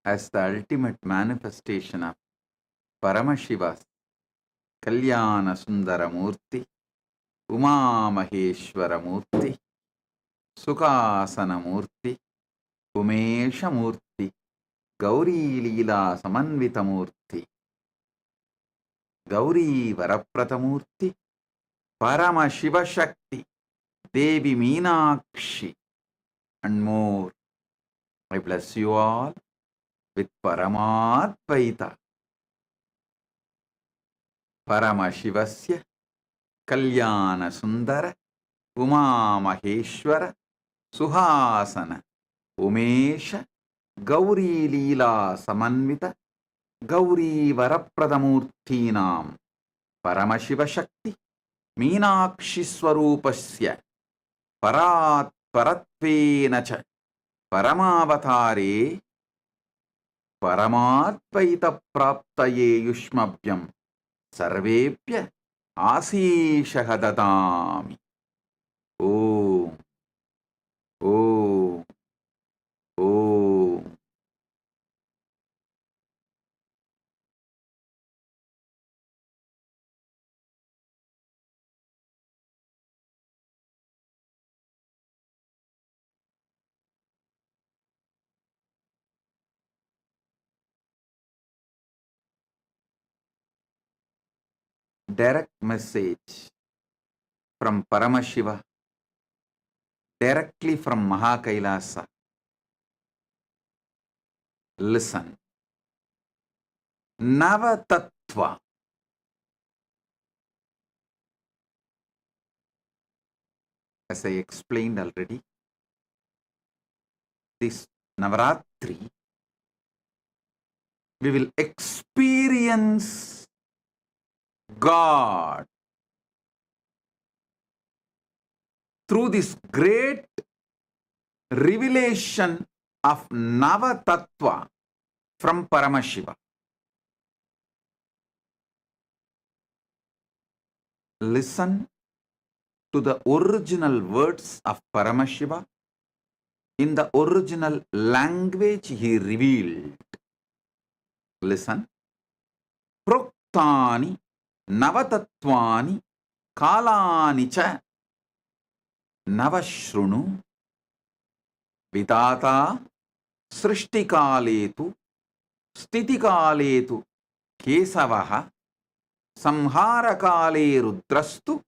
as the ultimate manifestation of Paramashiva's Kalyana Sundara Murti, Uma Maheshwara Murti, Sukhasana Murti, Umesha Murti, Gauri Leela Samanvita Murti, Gauri Varaprata Murti, Paramashiva Shakti, Devi Meenakshi, and more. I bless you all with Paramadvaita. Paramashivasya Kalyana Sundara Uma Maheshwara Suhasana Umesha Gauri Leela Samanvita Gauri Varapradamurtinam Paramashiva Shakti Meenakshi Swarupasya Parat Paratvenacha Paramavatare Paramadvaita Praptaye Yushmabhyam Sarvepya Asishaha Dadami. Om. Om. Om. Direct message from Paramashiva, directly from Kailasa. Listen. Navatattva. As I explained already, this Navaratri, we will experience God through this great revelation of Navatattva from Paramashiva. Listen to the original words of Paramashiva in the original language he revealed. Listen. Proktani Navatattvani Kalani cha Navashrunu Vidata Srishtikaletu Stitikaletu Kesavaha Samharakale Rudrastu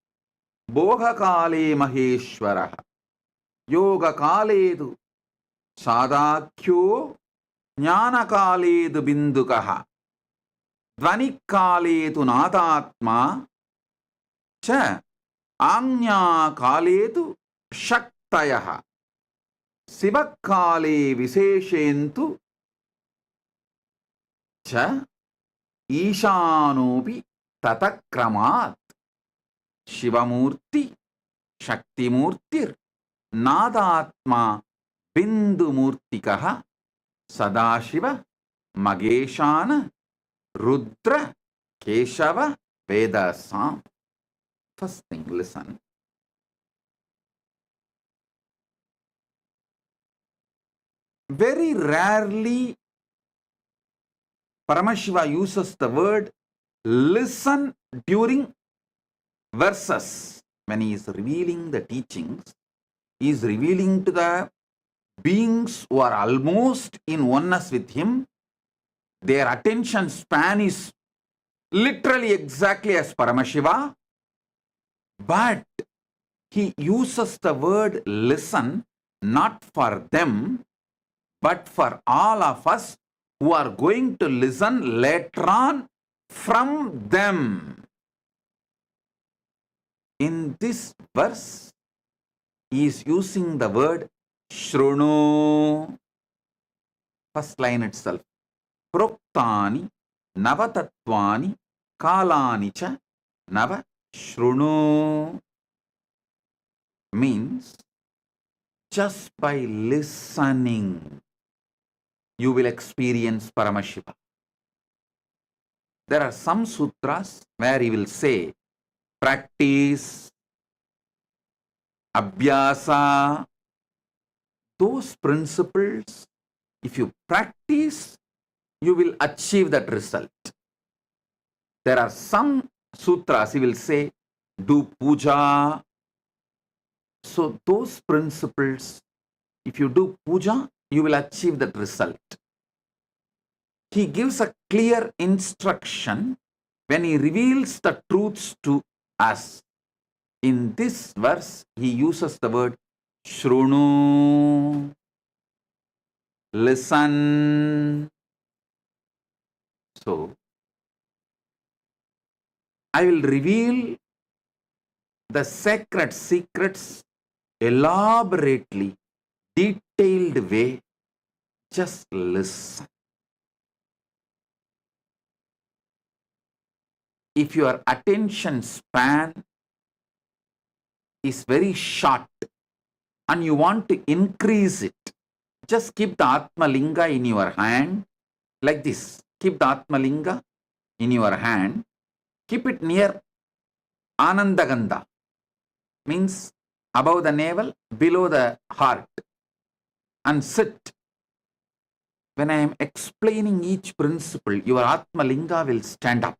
Bhohakale Maheshwaraha Yogakaledu Sadakyo Jnanakaledu Bindukaha Dvanikaletu Nadatma Cha Anyakaletu Shaktayaha Sivakale Viseshentu Cha Ishanopi Tatakramat Shivamurti Shaktimurtir Nadatma Bindumurtikaha Sadashiva Mageshana Rudra Keshava Vedasam. First thing, listen. Very rarely Paramashiva uses the word listen during verses. When he is revealing the teachings, he is revealing to the beings who are almost in oneness with him. Their attention span is literally exactly as Paramashiva, but he uses the word listen not for them, but for all of us who are going to listen later on from them. In this verse, he is using the word Shrunu. First line itself. Proktani Navatattvani Kalani cha Nava Shrunu. Means just by listening, you will experience Paramashiva. There are some sutras where he will say, practice, abhyasa. Those principles, if you practice, you will achieve that result. There are some sutras, he will say, do puja. So those principles, if you do puja, you will achieve that result. He gives a clear instruction when he reveals the truths to us. In this verse, he uses the word Shrunu, listen. So, I will reveal the sacred secrets elaborately, detailed way. Just listen. If your attention span is very short and you want to increase it, just keep the Atma Linga in your hand like this. Keep the Atma Linga in your hand. Keep it near Anandagandha, means above the navel, below the heart, and sit. When I am explaining each principle, your Atma Linga will stand up.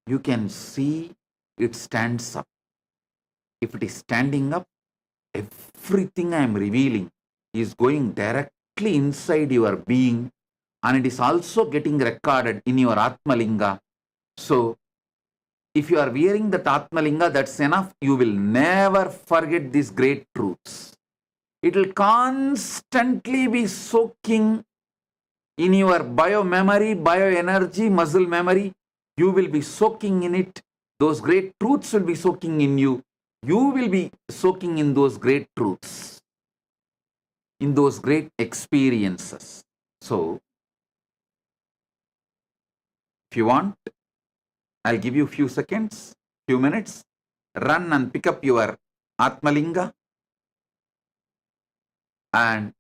You can see it stands up. If it is standing up, everything I am revealing is going directly inside your being, and it is also getting recorded in your Atma Linga. So, if you are wearing that Atma Linga, that's enough. You will never forget these great truths. It will constantly be soaking in your bio-memory, bio-energy, muscle memory. You will be soaking in it. Those great truths will be soaking in you. You will be soaking in those great truths, in those great experiences. So, if you want, I'll give you a few seconds, few minutes. Run and pick up your Atmalinga. And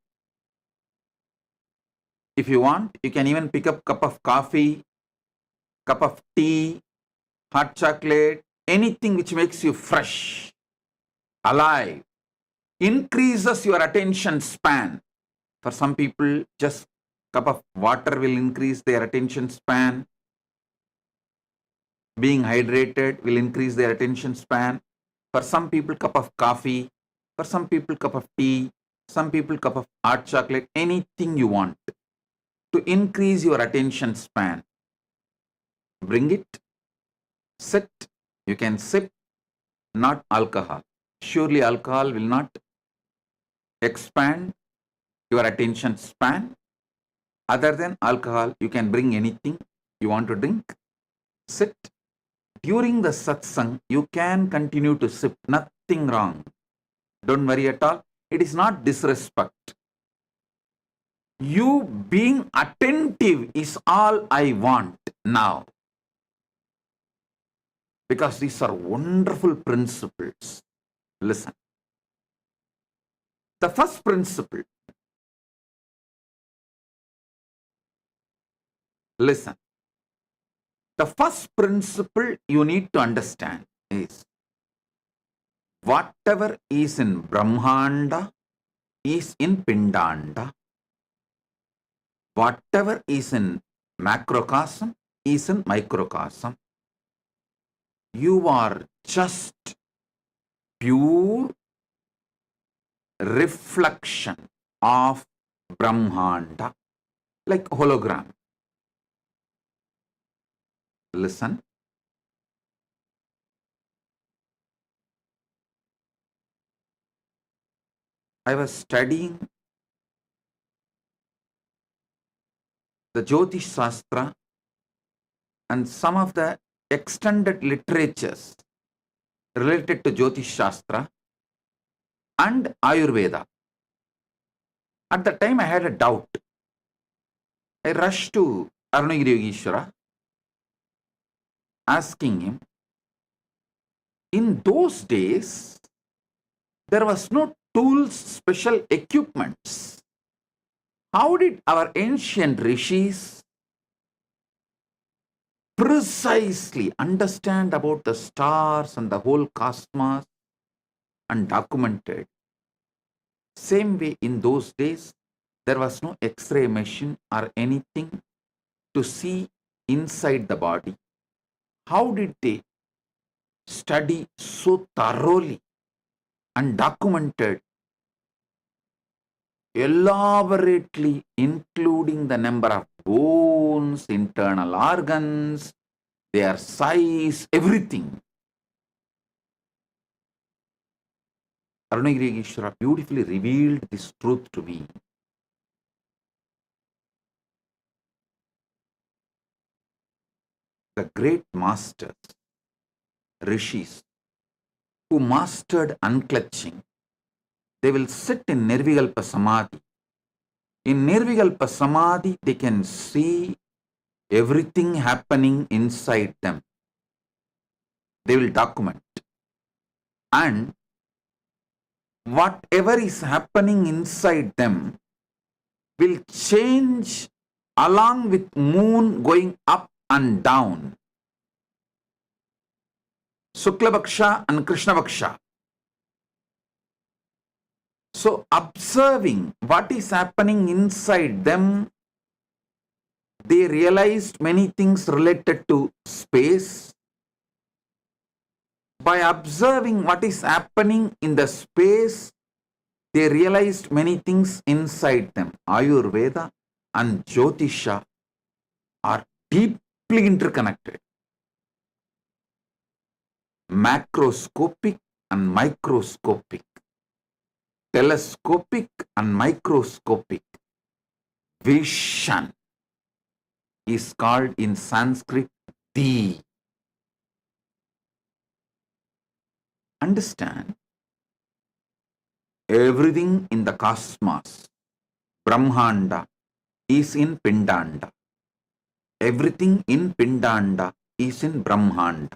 if you want, you can even pick up cup of coffee, cup of tea, hot chocolate, anything which makes you fresh, alive, increases your attention span. For some people, just cup of water will increase their attention span. Being hydrated will increase their attention span. For some people, cup of coffee. For some people, cup of tea. Some people, cup of hot chocolate. Anything you want to increase your attention span. Bring it. Sit. You can sip. Not alcohol. Surely alcohol will not expand your attention span. Other than alcohol, you can bring anything you want to drink. Sit. During the satsang, you can continue to sip. Nothing wrong. Don't worry at all. It is not disrespect. You being attentive is all I want now. Because these are wonderful principles. Listen. The first principle. Listen. The first principle you need to understand is whatever is in Brahmanda is in Pindanda. Whatever is in macrocosm is in microcosm. You are just pure reflection of Brahmanda, like hologram. Listen. I was studying the Jyotish Shastra and some of the extended literatures related to Jyotish Shastra and Ayurveda. At the time I had a doubt. I rushed to Arunagiri Yogeshwara asking him, in those days, there was no tools, special equipments. How did our ancient rishis precisely understand about the stars and the whole cosmos and documented? Same way in those days, There was no X-ray machine or anything to see inside the body. How did they study so thoroughly and documented elaborately, including the number of bones, internal organs, their size, everything? Arunagiri Ishvara beautifully revealed this truth to me. The great masters, rishis, who mastered unclutching, they will sit in Nirvikalpa Samadhi. In Nirvikalpa Samadhi, they can see everything happening inside them. They will document. And whatever is happening inside them will change along with moon going up and down. Shukla Bhaksha and Krishna Bhaksha. So observing what is happening inside them, they realized many things related to space. By observing what is happening in the space, they realized many things inside them. Ayurveda and Jyotisha are deeply interconnected. Macroscopic and microscopic, telescopic and microscopic vision is called in Sanskrit the. Understand, everything in the cosmos, Brahmanda, is in Pindanda. Everything in Pindanda is in Brahmanda.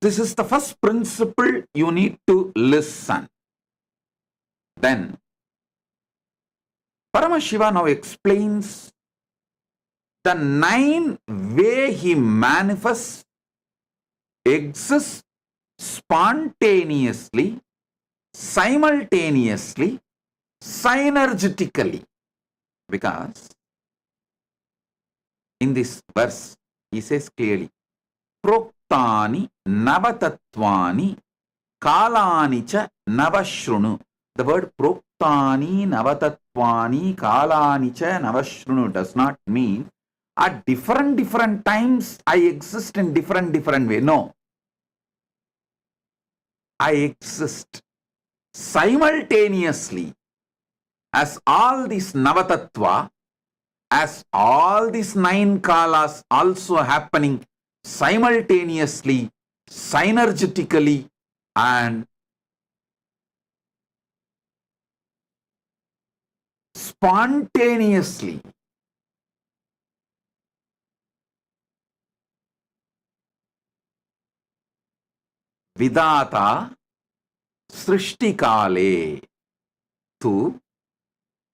This is the first principle you need to listen. Then, Paramashiva now explains the 9 way he manifests, exists spontaneously, simultaneously, synergetically. Because in this verse, he says clearly, Proktani Navatattvani Kalani cha Navashrunu. The word Proktani Navatattvani Kalani cha Navashrunu does not mean at different times I exist in different way. No. I exist simultaneously as all these Navatattva, as all these 9 kalas also happening simultaneously, synergetically, and spontaneously. Vidata Srishtikale tu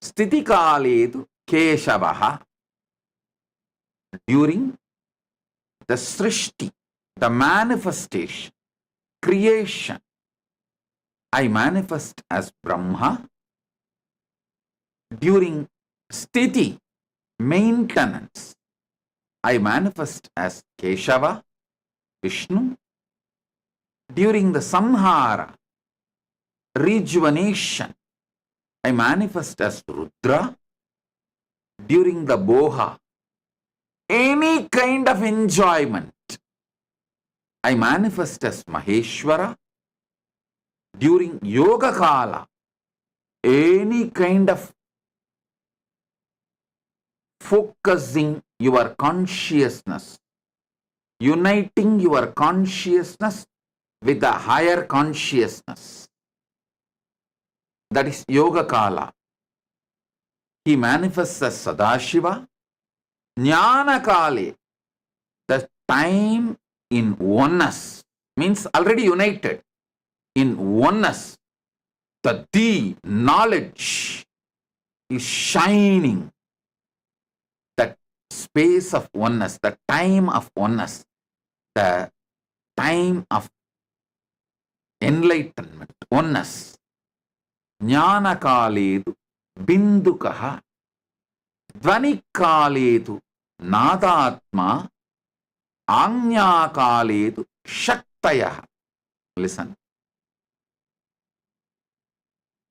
Stitikale tu Keshavaha. During the Srishti, the manifestation, creation, I manifest as Brahma. During Sthiti, maintenance, I manifest as Keshava, Vishnu. During the Samhara, rejuvenation, I manifest as Rudra. During the Boha, any kind of enjoyment, I manifest as Maheshwara. During Yoga Kala, any kind of focusing your consciousness, uniting your consciousness with the higher consciousness. That is Yoga Kala. He manifests as Sadashiva. Jnana Kale, the time in oneness, means already united in oneness. The knowledge is shining. The space of oneness, the time of oneness, the time of enlightenment, oneness. Jnana Kaledu bindukaha dvanikaletu nadatma agnyakaletu shaktayah. Listen.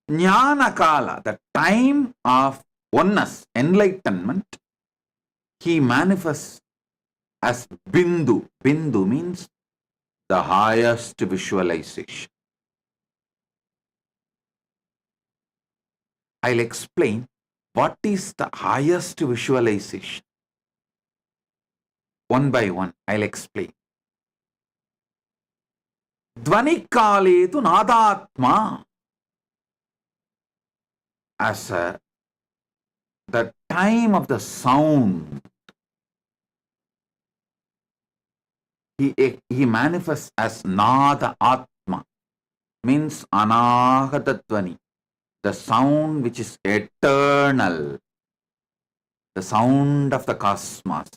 Jnanakala, the time of oneness, enlightenment, he manifests as Bindu. Bindu means the highest visualization. I'll explain what is the highest visualization. One by one, I'll explain. Dvanikaletu nadatma. As the time of the sound, he manifests as Nada Atma, means Anahatatvani, the sound which is eternal, the sound of the cosmos,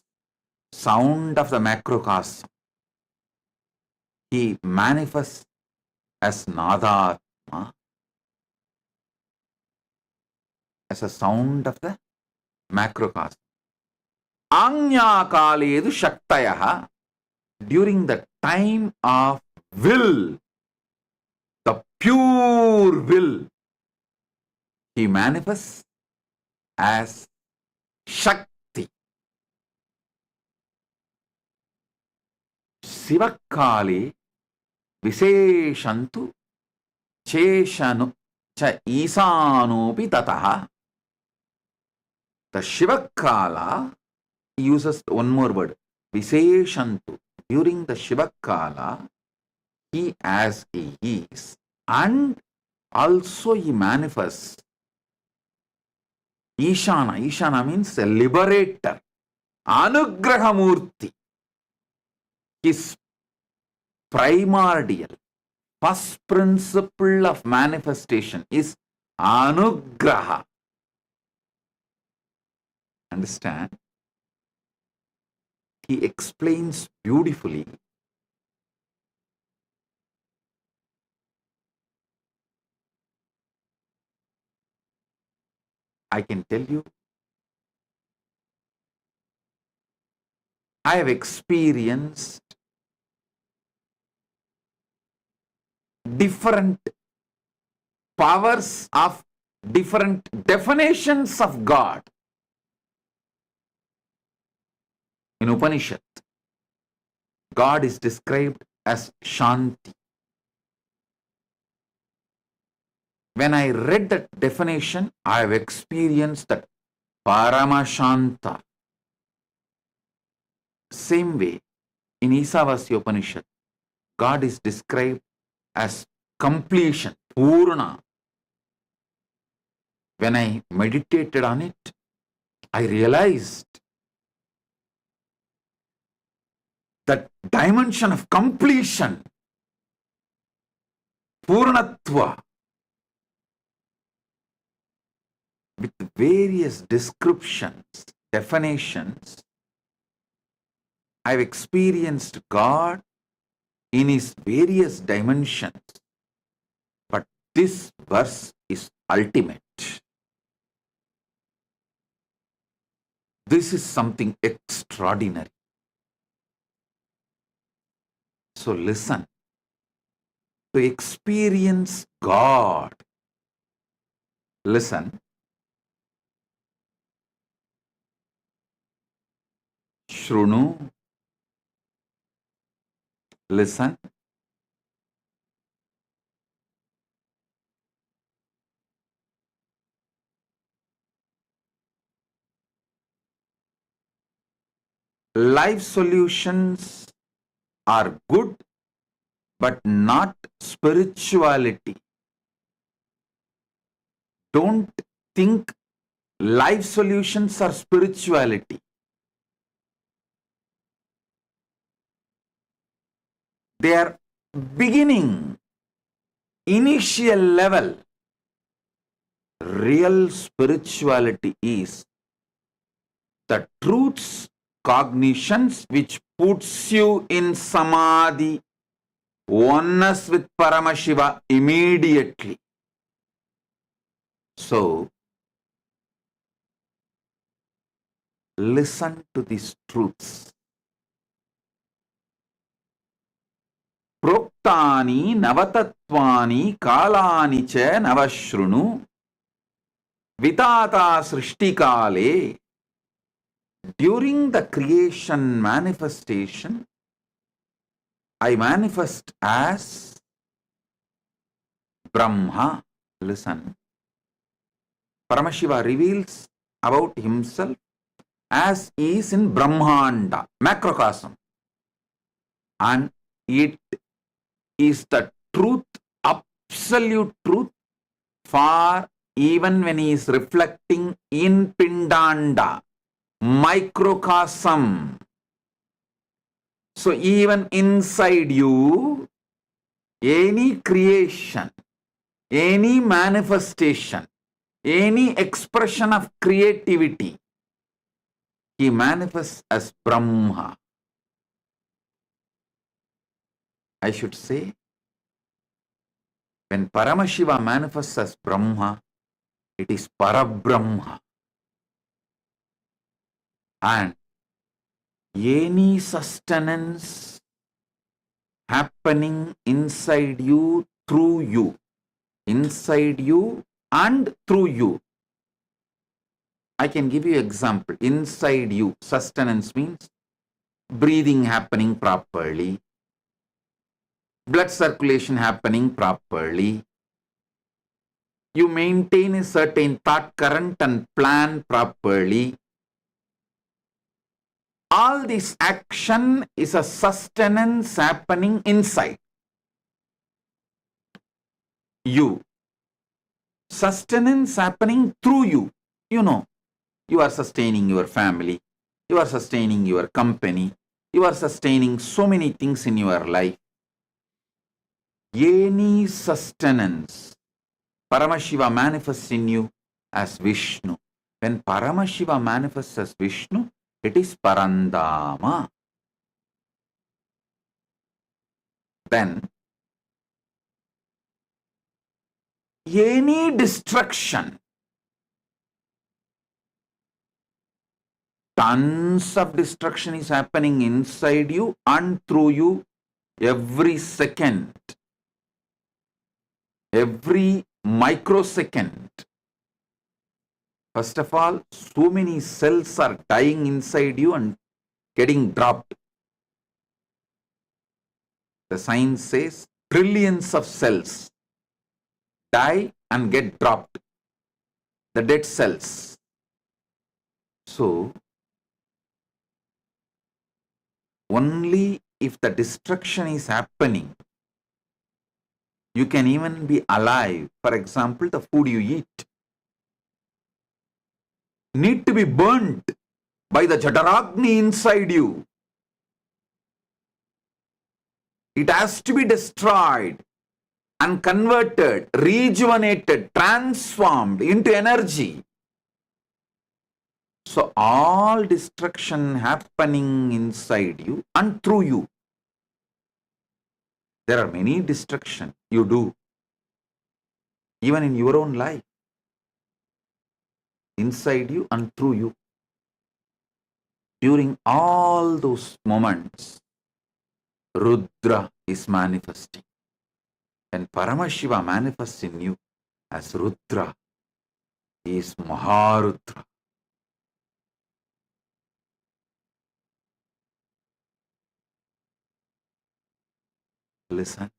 sound of the macrocosm. He manifests as Nada Atma, as a sound of the macrocosm. Agnyakaletu shaktayaha, during the time of will, the pure will, he manifests as Shakti. Sivakale Viseshantu Cheshanu Cha Isanopi Tataha. The Shivakala uses one more word, Viseshantu. During the Shivakala, he as he is, and also he manifests Ishana. Ishana means a liberator. Anugrahamurti. His primordial, first principle of manifestation is Anugraha. Understand? He explains beautifully. I can tell you, I have experienced different powers of different definitions of God. In Upanishad, God is described as Shanti. When I read that definition, I have experienced that Paramashanta. Same way, in Isavasya Upanishad, God is described as completion, Purna. When I meditated on it, I realized that dimension of completion, Purnatva, with various descriptions, definitions, I've experienced God in his various dimensions. But this verse is ultimate. This is something extraordinary. So listen. To experience God, listen. Shrunu. Listen. Life solutions are good, but not spirituality. Don't think life solutions are spirituality. They are beginning, initial level. Real spirituality is the truths, cognitions which puts you in samadhi, oneness with Paramashiva immediately. So, Listen to these truths. Proktani navatatvani kalani cha navashrunu vitata srishtikale. During the creation manifestation, I manifest as Brahma. Listen. Paramashiva reveals about himself as he is in Brahmanda, macrocosm. And it is the truth, absolute truth, for even when he is reflecting in Pindanda, microcosm. So even inside you, any creation, any manifestation, any expression of creativity, he manifests as Brahma. I should say, when Paramashiva manifests as Brahma, it is Parabrahma. And any sustenance happening inside you, through you, inside you and through you. I can give you example. Inside you, sustenance means breathing happening properly, blood circulation happening properly. You maintain a certain thought current and plan properly. All this action is a sustenance happening inside you. Sustenance happening through you. You know, you are sustaining your family, you are sustaining your company, you are sustaining so many things in your life. Any sustenance, Paramashiva manifests in you as Vishnu. When Paramashiva manifests as Vishnu, it is Parandama. Then, any destruction, tons of destruction is happening inside you and through you every second, every microsecond. First of all, so many cells are dying inside you and getting dropped. The science says trillions of cells die and get dropped, the dead cells. So, only if the destruction is happening, you can even be alive. For example, the food you eat need to be burnt by the Jataragni inside you. It has to be destroyed and converted, rejuvenated, transformed into energy. So all destruction happening inside you and through you. There are many destruction you do, even in your own life, inside you and through you. During all those moments, Rudra is manifesting. When Paramashiva manifests in you as Rudra, he is Maharudra. Listen.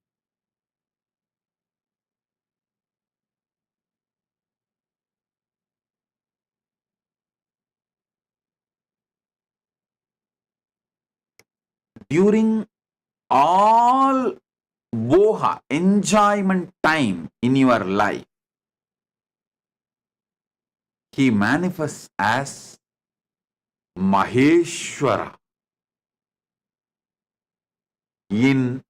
During all voha, enjoyment time in your life, he manifests as Maheshwara in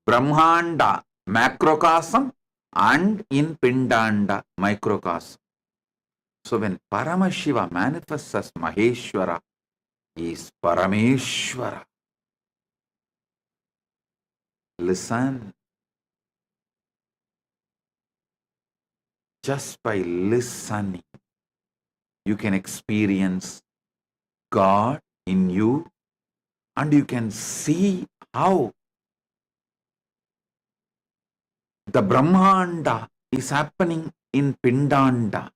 Brahmanda macrocosm and in Pindanda microcosm. So when Paramashiva manifests as Maheshwara, he is Parameshwara. Listen. Just by listening, you can experience God in you, and you can see how the Brahmanda is happening in Pindanda.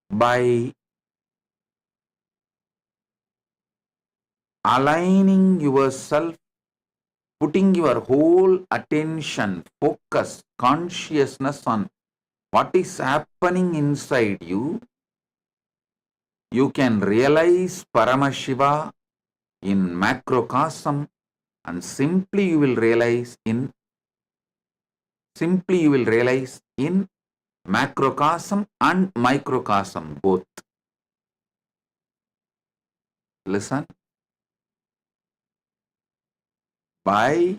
By aligning yourself, putting your whole attention, focus, consciousness on what is happening inside you, you can realize Paramashiva in macrocosm, and simply you will realize in macrocosm and microcosm both. Listen. By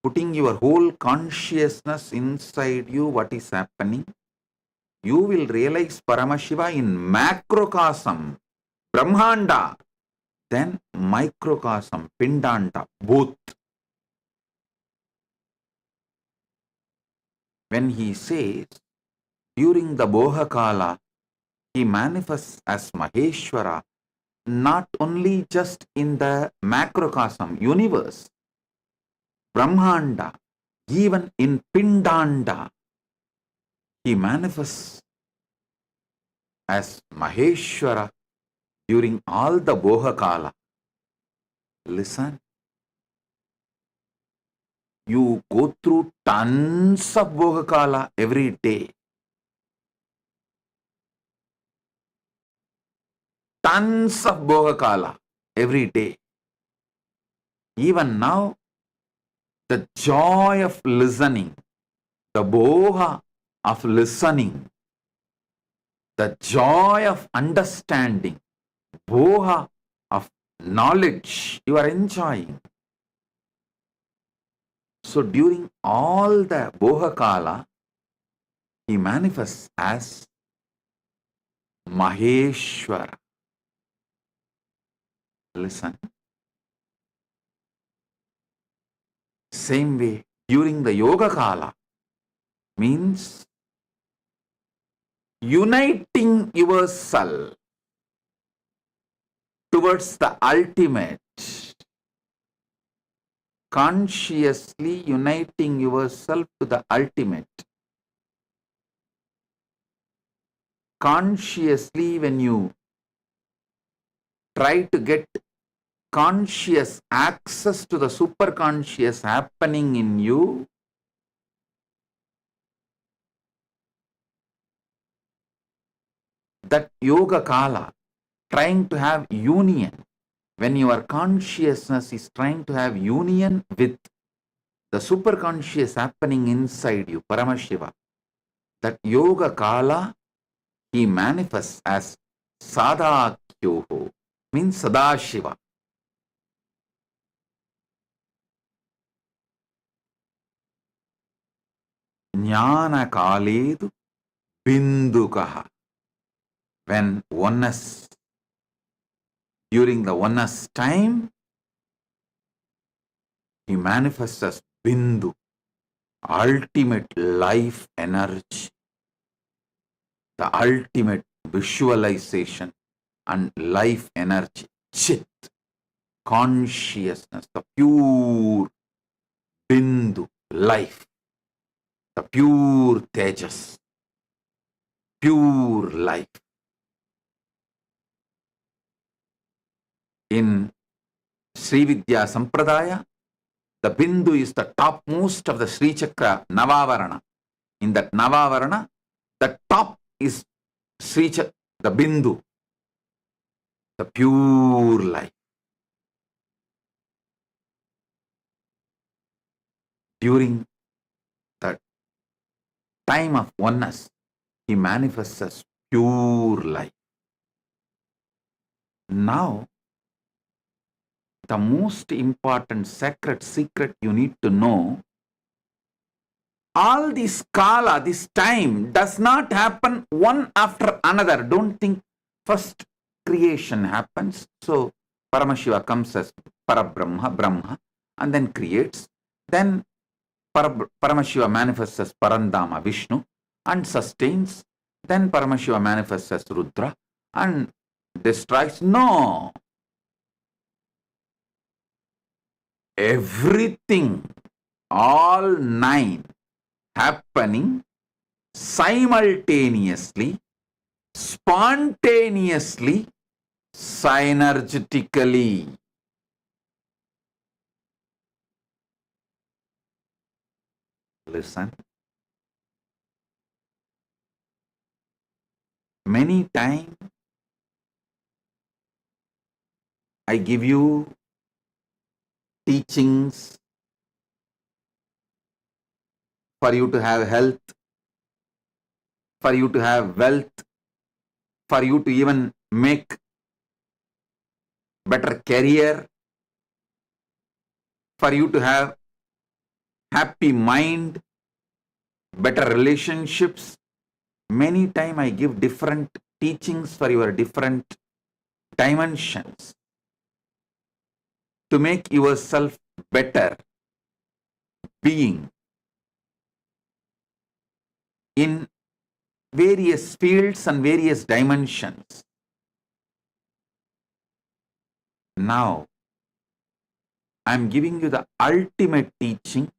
putting your whole consciousness inside you, what is happening, you will realize Paramashiva in macrocosm, Brahmanda, then microcosm, Pindanda, both. When he says, during the Bohakala, he manifests as Maheshwara, not only just in the macrocosm, universe, Brahmanda, even in Pindanda, he manifests as Maheshwara during all the Bohakala. Listen. You go through tons of Bohakala every day. Tons of Bohakala every day. Even now, the joy of listening, the Boha of listening, the joy of understanding, Boha of knowledge you are enjoying. So during all the Bohakala, he manifests as Maheshwara. Listen. Same way, during the Yoga Kala, means uniting yourself towards the ultimate, consciously uniting yourself to the ultimate. Consciously, when you try to get conscious access to the superconscious happening in you, that yoga kala, trying to have union, when your consciousness is trying to have union with the superconscious happening inside you, Paramashiva, that yoga kala, he manifests as Sadakyoho, means Sadashiva. Jnana kaledu bindukaha. When oneness, during the oneness time, he manifests as Bindu, ultimate life energy, the ultimate visualization and life energy, Chit, consciousness, the pure Bindu, life, the pure Tejas, pure life. In Sri Vidya Sampradaya, the Bindu is the topmost of the Sri Chakra Navavarana. In that Navavarana, the top is the Bindu, the pure life. During the time of oneness, he manifests as pure life. Now, the most important sacred secret you need to know, all this kala, this time does not happen one after another. Don't think first creation happens, so Paramashiva comes as Parabrahma, Brahma, and then creates. Then Paramashiva manifests as Parandama, Vishnu. and sustains. Then Paramashiva manifests as Rudra and destroys. No. Everything, all 9 happening simultaneously, spontaneously, synergetically. Listen. Many times I give you teachings for you to have health, for you to have wealth, for you to even make better career, for you to have happy mind, better relationships. Many times I give different teachings for your different dimensions to make yourself better being in various fields and various dimensions. Now, I am giving you the ultimate teaching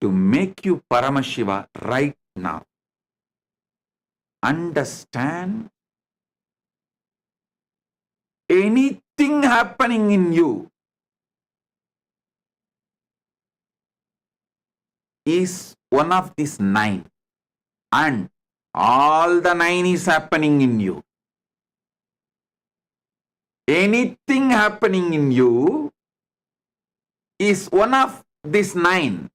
to make you Paramashiva right now. Understand, anything happening in you is one of these 9, and all the 9 is happening in you. Anything happening in you is one of these 9,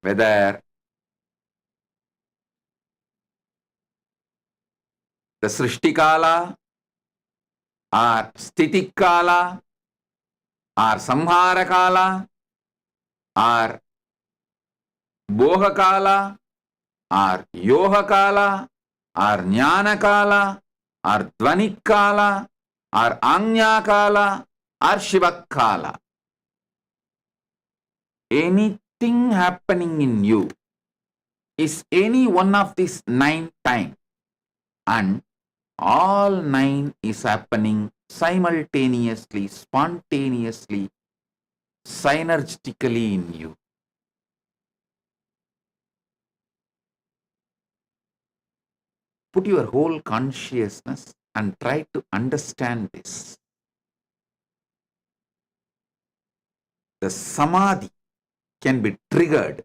whether the Srishtikala or Stitikala or Samharakala or Bohakala or Yohakala or Jnanakala or Dvanikala or Anyakala or Shivakala. Anything happening in you is any one of these 9 times, and all 9 is happening simultaneously, spontaneously, synergetically in you. Put your whole consciousness and try to understand this. The samadhi can be triggered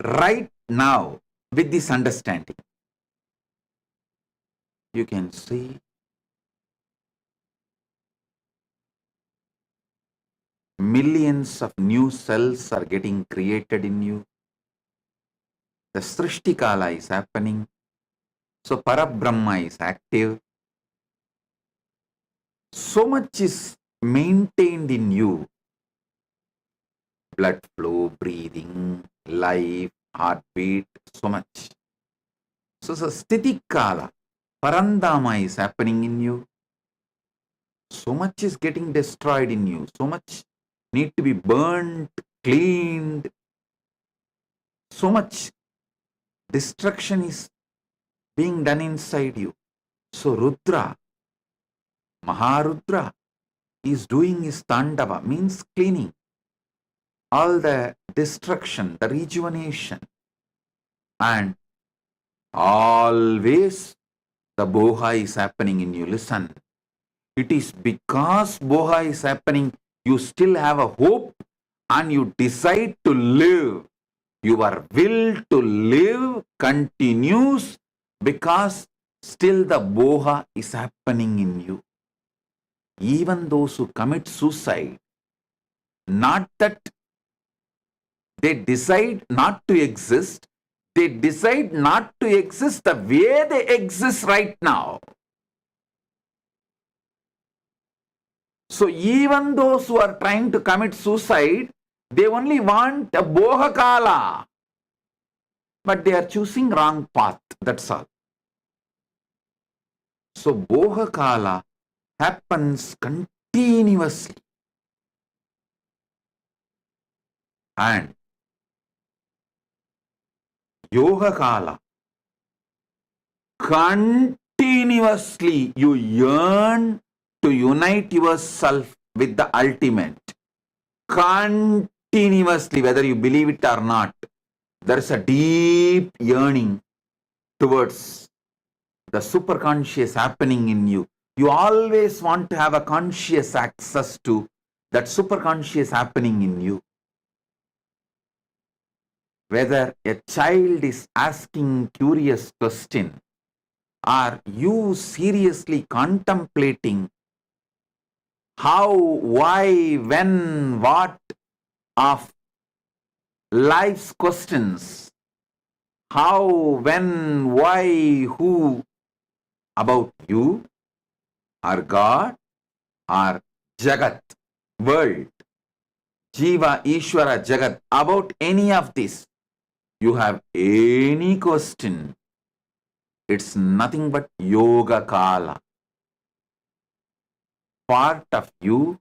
right now with this understanding. You can see millions of new cells are getting created in you. The Srishtikala is happening. So Parabrahma is active. So much is maintained in you. Blood flow, breathing, life, heartbeat, so much. So Stitikala, Parandama is happening in you. So much is getting destroyed in you. So much need to be burnt, cleaned. So much destruction is being done inside you. So Rudra, Maharudra is doing his Tandava, means cleaning. All the destruction, the rejuvenation. And always the Boha is happening in you. Listen, it is because Boha is happening, you still have a hope and you decide to live. Your will to live continues because still the Boha is happening in you. Even those who commit suicide, not that they decide not to exist, they decide not to exist the way they exist right now. So even those who are trying to commit suicide, they only want a Bohakala. But they are choosing wrong path, that's all. So Bohakala happens continuously. And Yoga Kala Continuously you yearn to unite yourself with the ultimate. Continuously, whether you believe it or not, there is a deep yearning towards the superconscious happening in you. You always want to have a conscious access to that superconscious happening in you. Whether a child is asking curious question, or you seriously contemplating how, why, when, what of life's questions, how, when, why, who, about you, or God, or Jagat, world, Jiva, Ishvara, Jagat, about any of this, you have any question, it's nothing but Yoga Kala. Part of you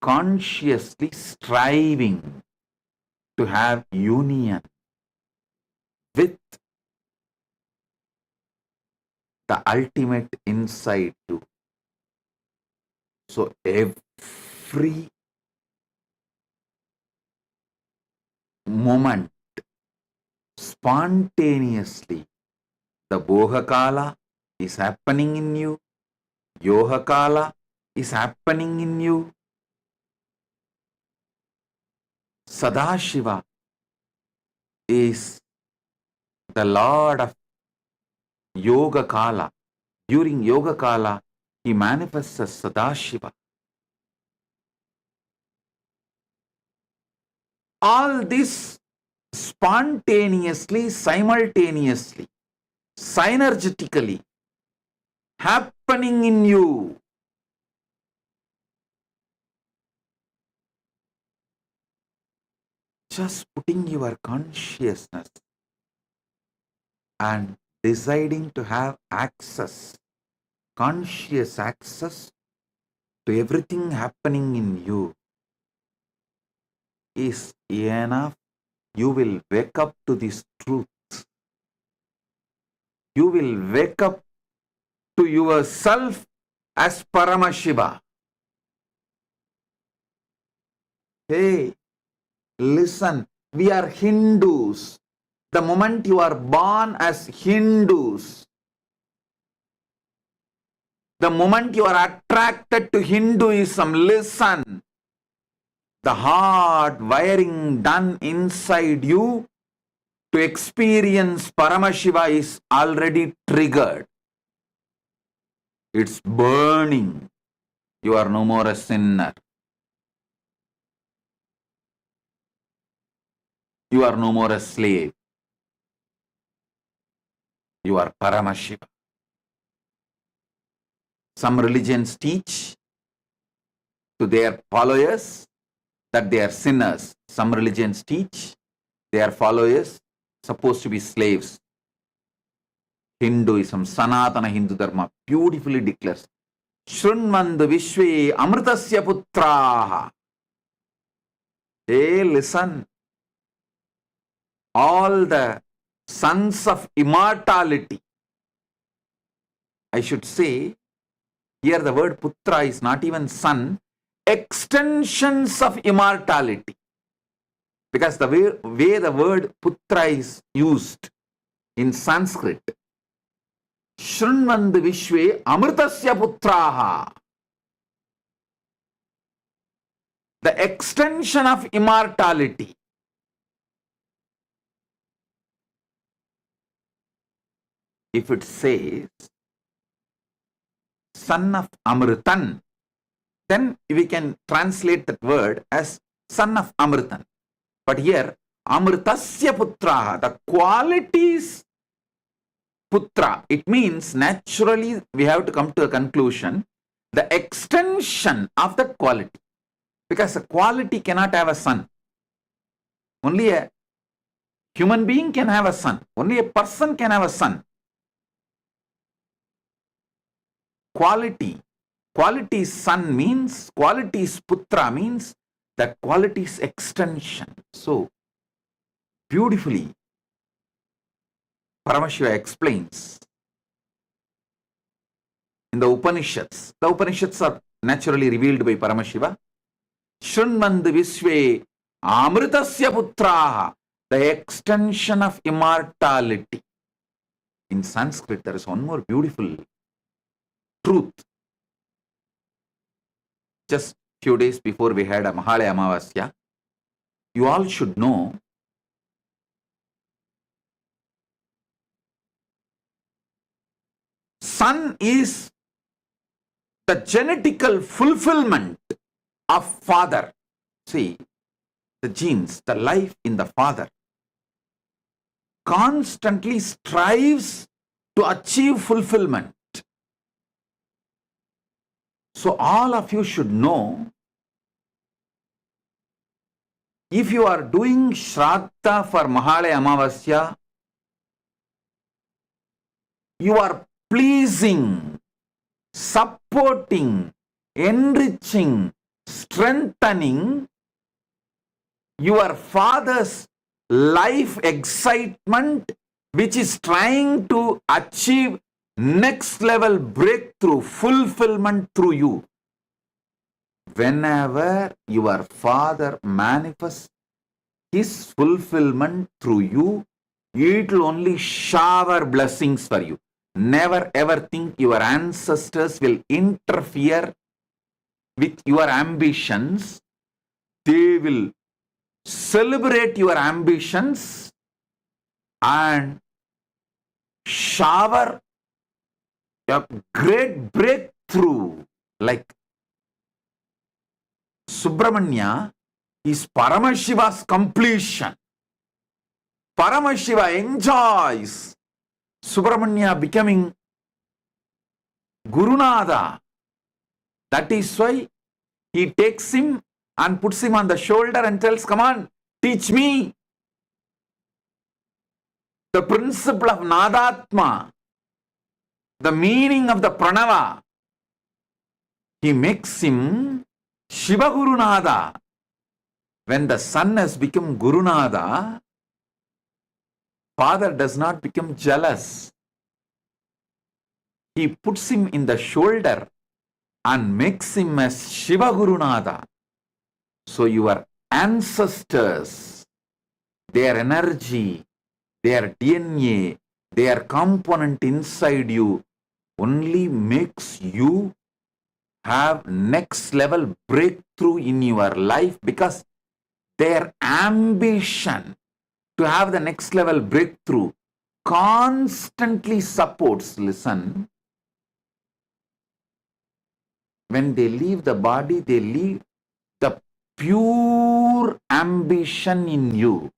consciously striving to have union with the ultimate inside you. So every moment, spontaneously, the Bhoga is happening in you, Yoga is happening in you. Sadashiva is the Lord of Yoga Kala. During Yoga Kala, he manifests as Sadashiva. All this spontaneously, simultaneously, synergetically happening in you. Just putting your consciousness and deciding to have access, conscious access to everything happening in you is enough. You will wake up to this truth. You will wake up to yourself as Paramashiva. Hey, listen, we are Hindus. The moment you are born as Hindus, the moment you are attracted to Hinduism, listen, the hard wiring done inside you to experience Paramashiva is already triggered. It's burning. You are no more a sinner. You are no more a slave. You are Paramashiva. Some religions teach to their followers that they are sinners. Some religions teach their followers supposed to be slaves. Hinduism, Sanatana Hindu Dharma beautifully declares, Shrunmandu Vishwe Amritasya Putraha. Hey, listen. All the sons of immortality. I should say, here the word Putra is not even son, extensions of immortality. Because the way the word Putra is used in Sanskrit, Shrunmandu Vishwe Amritasya Putraha. The extension of immortality. If it says son of Amritan, then we can translate that word as son of Amritan. But here, Amritasya Putraha, the qualities Putra, it means naturally we have to come to a conclusion, the extension of that quality. Because a quality cannot have a son. Only a human being can have a son. Only a person can have a son. Quality son means, qualities Putra means that qualities extension. So beautifully Paramashiva explains in the Upanishads. The Upanishads are naturally revealed by Paramashiva. Shrunmandu Visve Amritasya Putraha, the extension of immortality. In Sanskrit, there is one more beautiful truth. Just few days before we had a Mahalaya Amavasya, you all should know son is the genetical fulfillment of father. See, the genes, the life in the father constantly strives to achieve fulfillment. So all of you should know, if you are doing Shraddha for Mahalaya Amavasya, you are pleasing, supporting, enriching, strengthening your father's life excitement, which is trying to achieve next level breakthrough, fulfillment through you. Whenever your father manifests his fulfillment through you, it will only shower blessings for you. Never ever think your ancestors will interfere with your ambitions. They will celebrate your ambitions and shower a great breakthrough. Like Subramanya is Paramashiva's completion. Paramashiva enjoys Subramanya becoming Gurunada. That is why he takes him and puts him on the shoulder and tells, come on, teach me the principle of Nadatma, the meaning of the Pranava. He makes him Shiva Gurunada. When the son has become Gurunada, father does not become jealous. He puts him in the shoulder and makes him as Shiva Gurunada. So your ancestors, their energy, their DNA, their component inside you only makes you have next level breakthrough in your life, because their ambition to have the next level breakthrough constantly supports, listen, when they leave the body, they leave the pure ambition in you,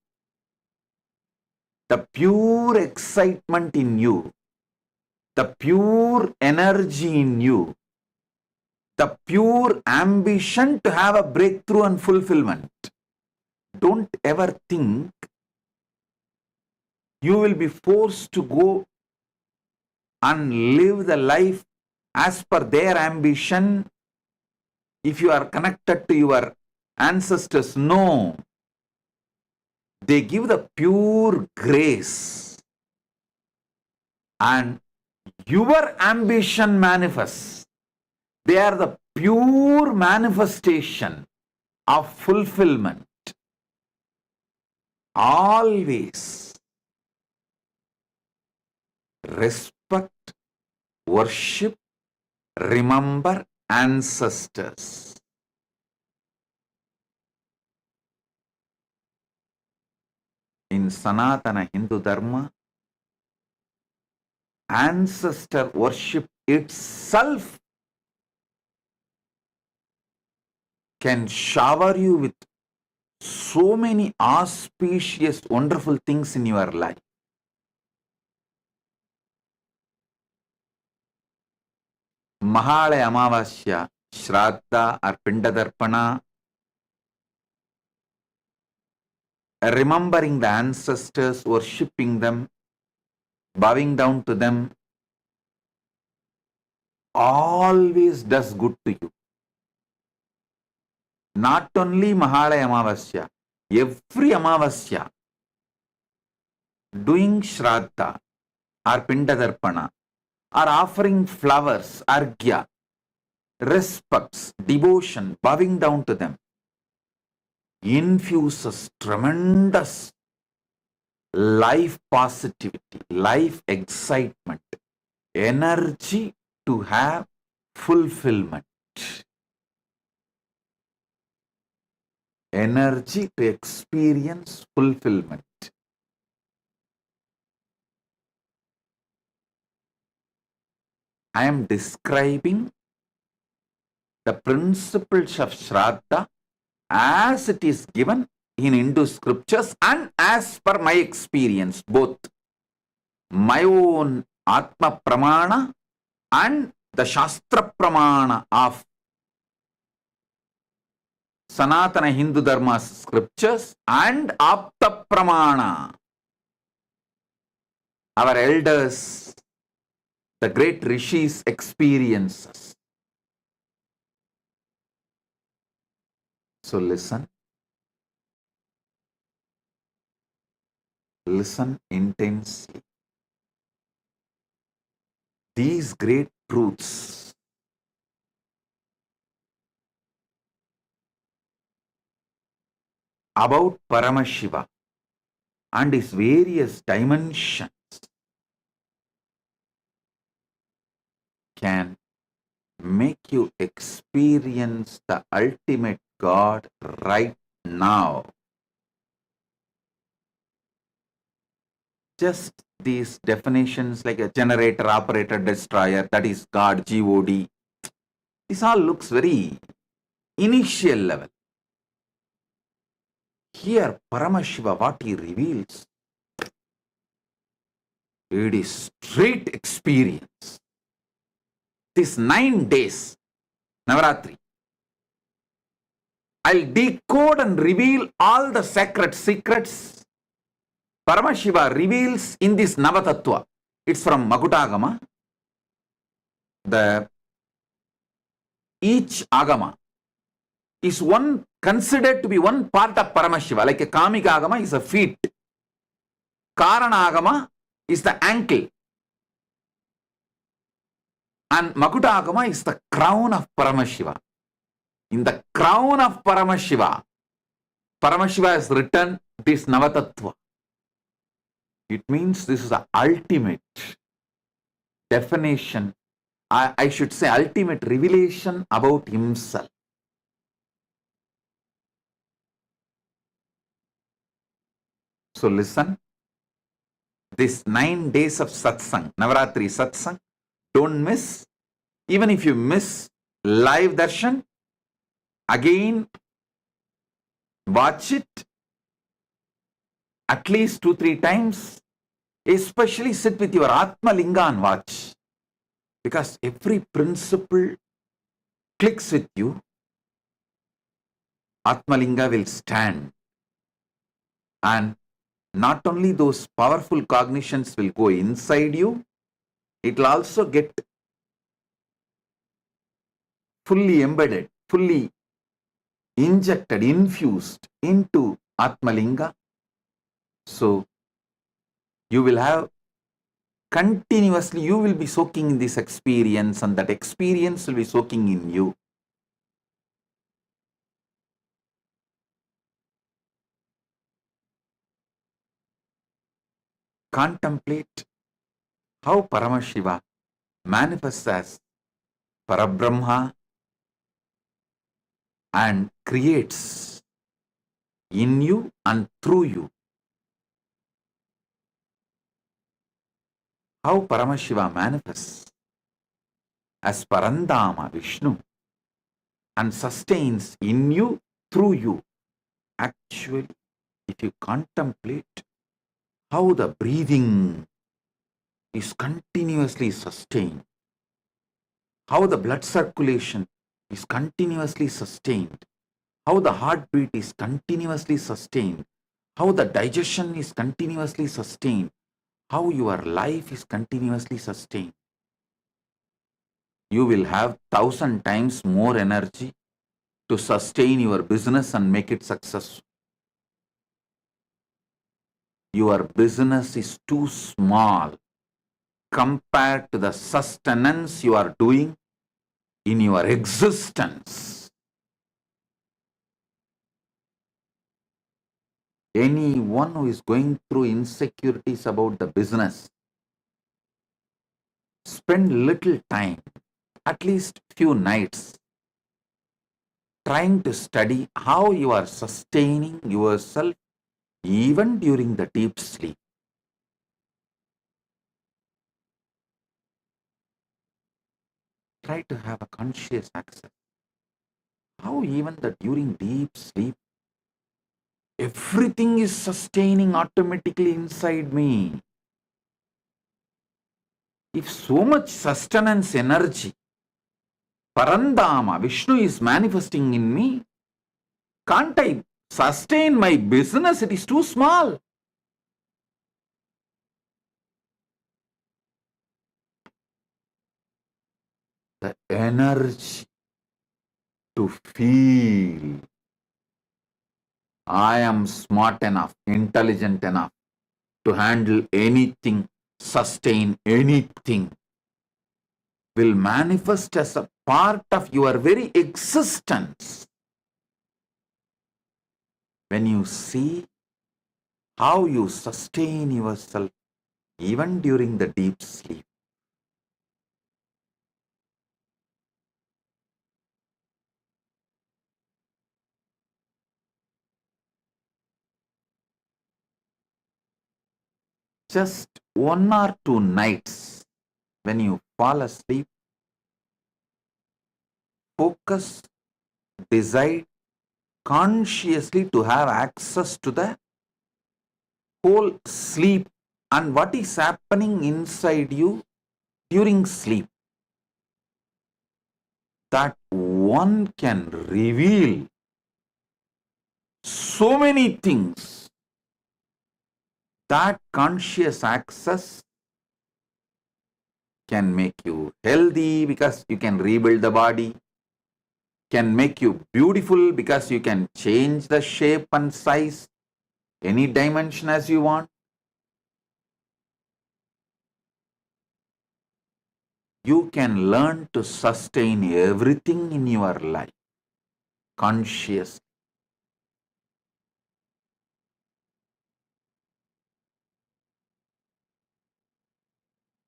the pure excitement in you, the pure energy in you, the pure ambition to have a breakthrough and fulfillment. Don't ever think you will be forced to go and live the life as per their ambition if you are connected to your ancestors. No. They give the pure grace and your ambition manifests. They are the pure manifestation of fulfillment. Always respect, worship, remember ancestors. In Sanatana Hindu Dharma, ancestor worship itself can shower you with so many auspicious, wonderful things in your life. Mahalaya Amavasya, Shraddha or Pindadarpana, remembering the ancestors, worshipping them, bowing down to them, always does good to you. Not only Mahalaya Amavasya, every Amavasya, doing Shraddha or Pindadarpana, or offering flowers, argya, respects, devotion, bowing down to them, infuses tremendous life positivity, life excitement, energy to have fulfillment, energy to experience fulfillment. I am describing the principles of Shraddha as it is given in Hindu scriptures and as per my experience, both my own Atma Pramana and the Shastra Pramana of Sanatana Hindu Dharma scriptures and Apta Pramana, our elders, the great rishis' experiences. So listen intensely. These great truths about Paramashiva and his various dimensions can make you experience the ultimate God right now. Just these definitions like a generator, operator, destroyer, that is God, G-O-D. This all looks very initial level. Here, Paramashiva, what he reveals, it is straight experience. These 9 days, Navaratri, I'll decode and reveal all the sacred secrets Paramashiva reveals in this Navatattva. It's from Makutagama. Each Agama is considered to be one part of Paramashiva. Like a Kamika Agama is a feet. Karana Agama is the ankle. And Makuta Agama is the crown of Paramashiva. In the crown of Paramashiva, Paramashiva has written this Navatattva. It means this is the ultimate definition, I should say ultimate revelation about himself. So listen, this 9 days of satsang, Navaratri satsang, don't miss. Even if you miss live darshan, again watch it at least 2-3 times. Especially sit with your Atma Linga and watch. Because every principle clicks with you. Atma Linga will stand. And not only those powerful cognitions will go inside you, it will also get fully embedded, fully injected, infused into Atma Linga. So, you will have continuously, you will be soaking in this experience and that experience will be soaking in you. Contemplate how Paramashiva manifests as Parabrahma and creates in you and through you. How Paramashiva manifests as Parandama Vishnu and sustains in you, through you. Actually, if you contemplate how the breathing is continuously sustained, how the blood circulation is continuously sustained, how the heartbeat is continuously sustained, how the digestion is continuously sustained, how your life is continuously sustained. You will have 1,000 times more energy to sustain your business and make it successful. Your business is too small compared to the sustenance you are doing in your existence. Anyone who is going through insecurities about the business, spend little time, at least few nights, trying to study how you are sustaining yourself even during the deep sleep. Try to have a conscious access. How even that during deep sleep, everything is sustaining automatically inside me. If so much sustenance energy, Parandama, Vishnu is manifesting in me, can't I sustain my business? It is too small. The energy to feel I am smart enough, intelligent enough to handle anything, sustain anything, will manifest as a part of your very existence. When you see how you sustain yourself even during the deep sleep. Just 1 or 2 nights when you fall asleep, focus, decide consciously to have access to the whole sleep and what is happening inside you during sleep. That one can reveal so many things. That conscious access can make you healthy because you can rebuild the body, can make you beautiful because you can change the shape and size, any dimension as you want. You can learn to sustain everything in your life consciously.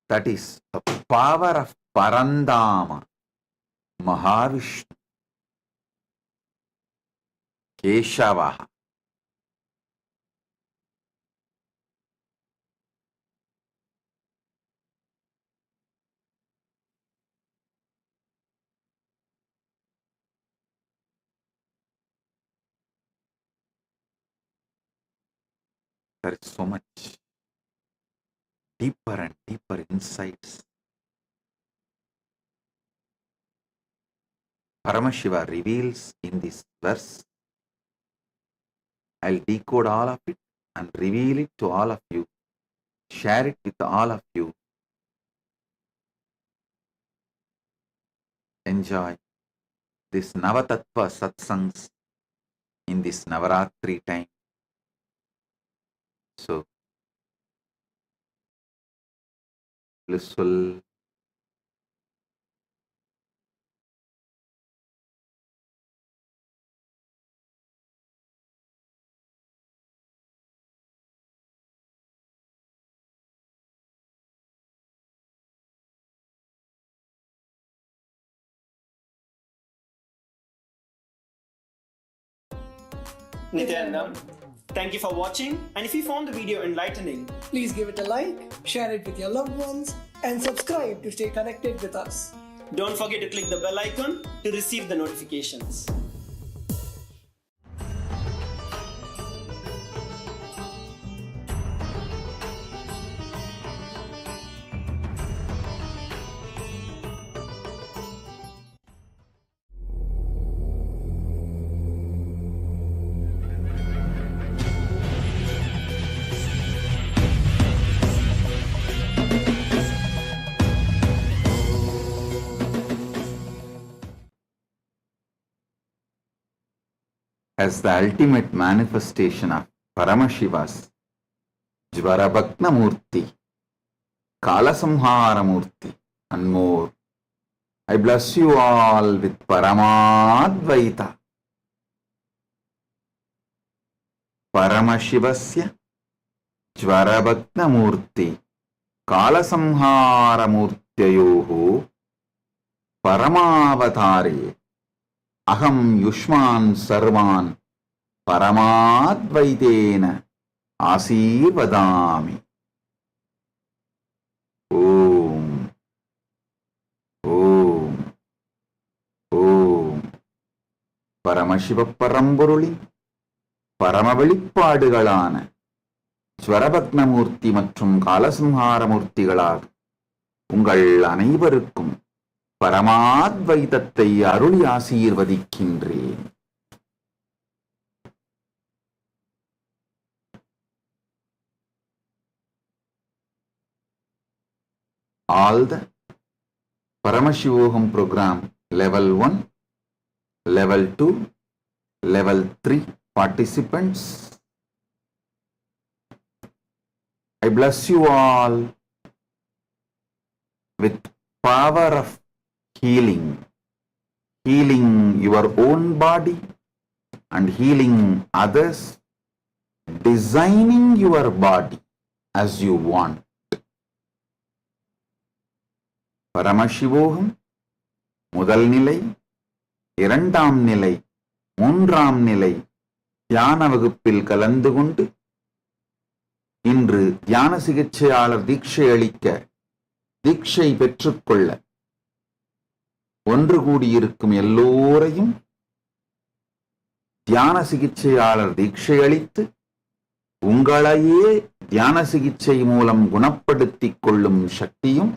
That is the power of Parandama, Mahavishnu, Keshava. There is so much deeper and deeper insights. Paramashiva reveals in this verse. I'll decode all of it and reveal it to all of you, share it with all of you. Enjoy this Navatattva satsangs in this Navaratri time. So, blissful. Nityanandam, thank you for watching, and if you found the video enlightening, please give it a like, share it with your loved ones, and subscribe to stay connected with us. Don't forget to click the bell icon to receive the notifications. As the ultimate manifestation of Paramashiva's Jvarabhakna Murti, Kalasamharamurti, and more. I bless you all with Paramadvaita. Paramashivasya Jvarabhatnamurti Kalasamharamurtyayoho Paramavatare Aham Yushman Sarvan Paramadvaitena Asirvadami. Om. Om. Om. Paramashiva Paramburuli பரம வெளிப்பாடுகளான ஸ்வரபக்னமூர்த்தி மற்றும் காலசம்ஹாரமூர்த்திகளாக உங்கள் அனைவருக்கும் பரமாத்வைதத்தை அருளி ஆசீர்வதிக்கின்றேன். All the Paramashivoham program level 1, level 2, level 3 participants, I bless you all with power of healing your own body and healing others, designing your body as you want. பரமசிவோகம் முதல் நிலை, இரண்டாம் நிலை, மூன்றாம் நிலை தியான வகுப்பில் கலந்து கொண்டு இன்று தியான சிகிச்சையாளர் தீட்சை அளிக்க, தீட்சை பெற்றுக்கொள்ள ஒன்று கூடியிருக்கும் எல்லோரையும் தியான சிகிச்சையாளர் தீட்சை அளித்து உங்களையே தியான சிகிச்சை மூலம் குணப்படுத்திக் கொள்ளும் சக்தியும்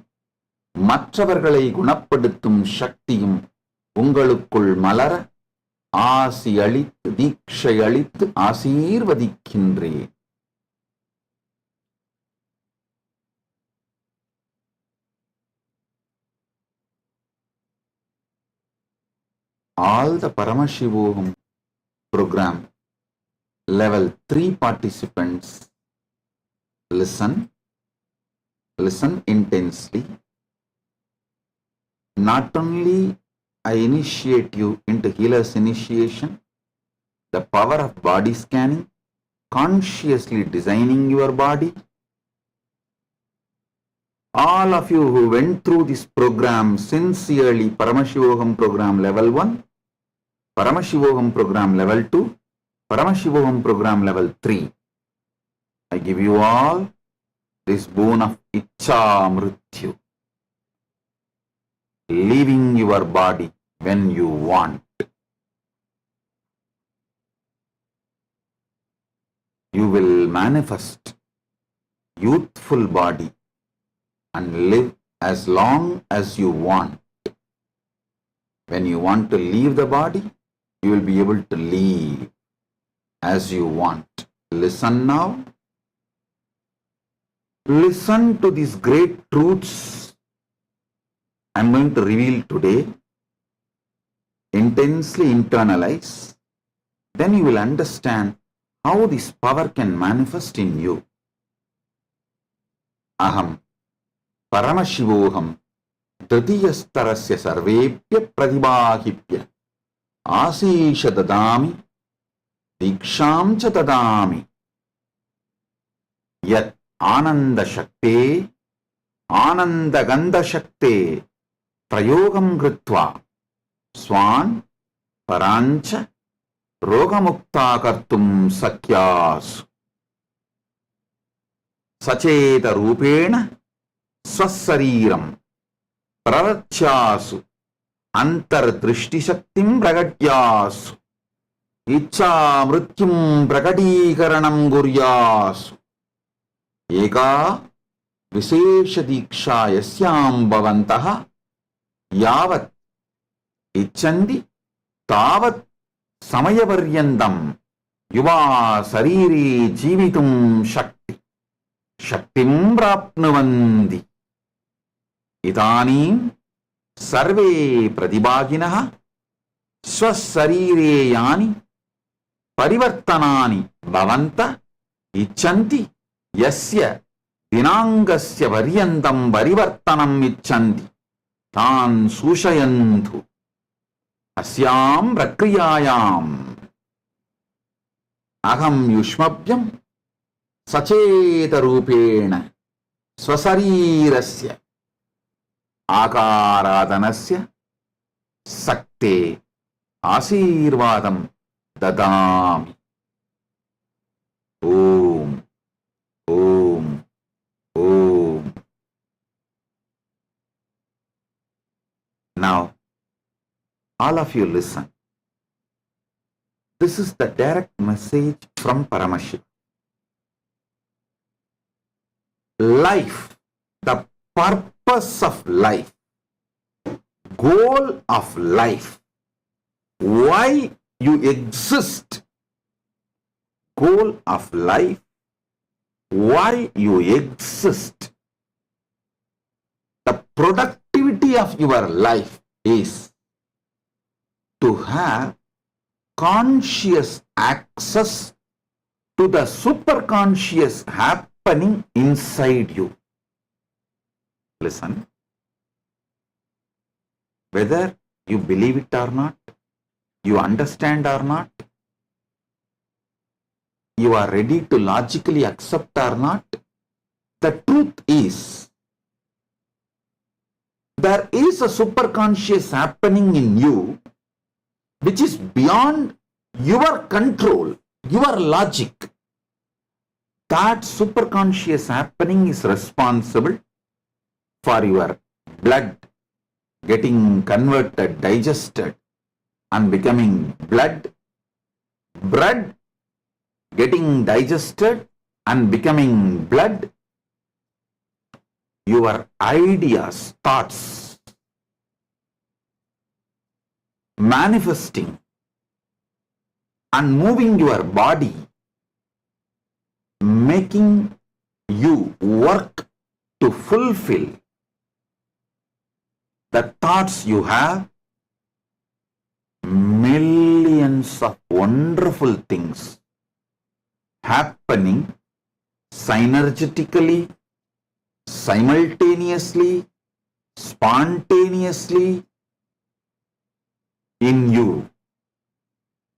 மற்றவர்களை குணப்படுத்தும் சக்தியும் உங்களுக்குள் மலர ஆசி அளித்து தீட்சை அளித்து ஆசீர்வதிக்கின்றேன். All the Paramashivoham program level 3 participants listen intensely. Not only I initiate you into healer's initiation, the power of body scanning, consciously designing your body. All of you who went through this program sincerely, Paramashivoham program level 1, Paramashivoham program level 2, Paramashivoham program level 3, I give you all this boon of Icha Mrityu, leaving your body when you want. You will manifest youthful body and live as long as you want. When you want to leave the body, you will be able to leave as you want. Listen now. Listen to these great truths I am going to reveal today. Intensely internalize. Then you will understand how this power can manifest in you. Aham Paramashivoham Tritiyastarasya Sarvepya Pradibahipya Asisha Dadami Diksham Cha Dadami Yat Ananda Shakte Ananda Gandha Shakte Prayogam Gritva Swan Parancha Rogamukta Kartum Sakyas Sacheta Rupena Swasariram Praratyasu Antardrishti Shaktim Pragatyasu Icha Mrityum Prakatikaranam Guryasu Eka Visesha Diksha Yasyam Bhavantaha Yavat Ichandi Tavat Samayaparyandam Yuva Sariri Jivitum Shakti Shaktim Prapnavandi Idanim Sarve Pradibhaginaha Swasarire Yani Parivartanani Bhavanta Ichanti Yasya दिनाङ्गस्य पर्यन्तं परिवर्तनम् इच्छन्ति तान् सूचयन्तु अस्यां प्रक्रियायाम् अहं युष्मभ्यं सचेतरूपेण स्वशरीरस्य आकारादनस्य सक्ते आशीर्वादं ददामि. Om Om Om. Now all of you listen. This is the direct message from Paramashiva. Life, the purpose of life, goal of life, why you exist, goal of life, why you exist, the productivity of your life is to have conscious access to the superconscious happening inside you. Listen. Whether you believe it or not, you understand or not, you are ready to logically accept or not, the truth is there is a superconscious happening in you which is beyond your control, your logic. That superconscious happening is responsible for your blood getting converted, digested and becoming blood, blood getting digested and becoming blood, your ideas, thoughts, manifesting and moving your body, making you work to fulfill the thoughts you have. Millions of wonderful things happening synergetically, simultaneously, spontaneously in you.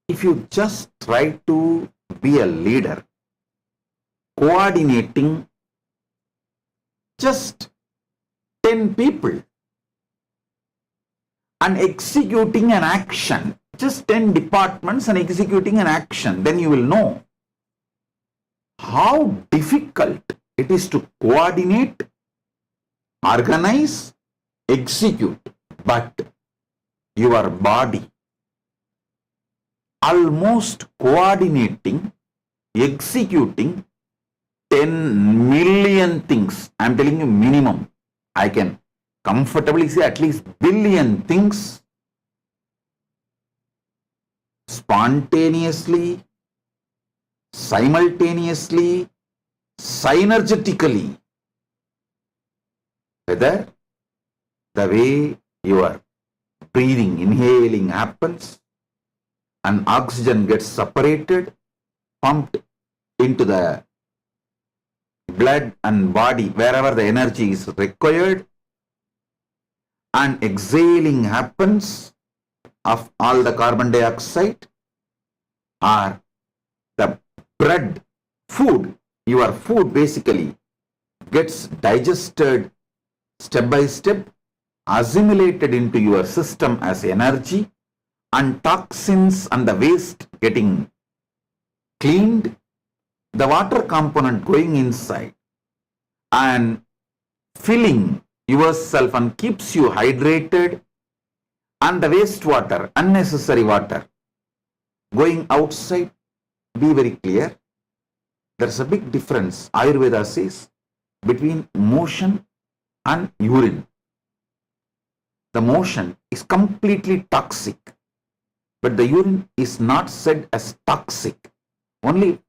If you just try to be a leader, coordinating just 10 people and executing an action, just 10 departments and executing an action, then you will know how difficult it is to coordinate, organize, execute. But your body almost coordinating, executing 10 million things. I am telling you minimum. I can comfortably say at least billion things spontaneously, simultaneously, synergetically. Whether the way your breathing, inhaling happens and oxygen gets separated, pumped into the blood and body wherever the energy is required, and exhaling happens of all the carbon dioxide, or the bread, food, your food basically gets digested step by step, assimilated into your system as energy, and toxins and the waste getting cleaned, the water component going inside and filling yourself and keeps you hydrated, and the wastewater, unnecessary water going outside. Be very clear. There's a big difference, Ayurveda says, between motion and urine. The motion is completely toxic, but the urine is not said as toxic. Only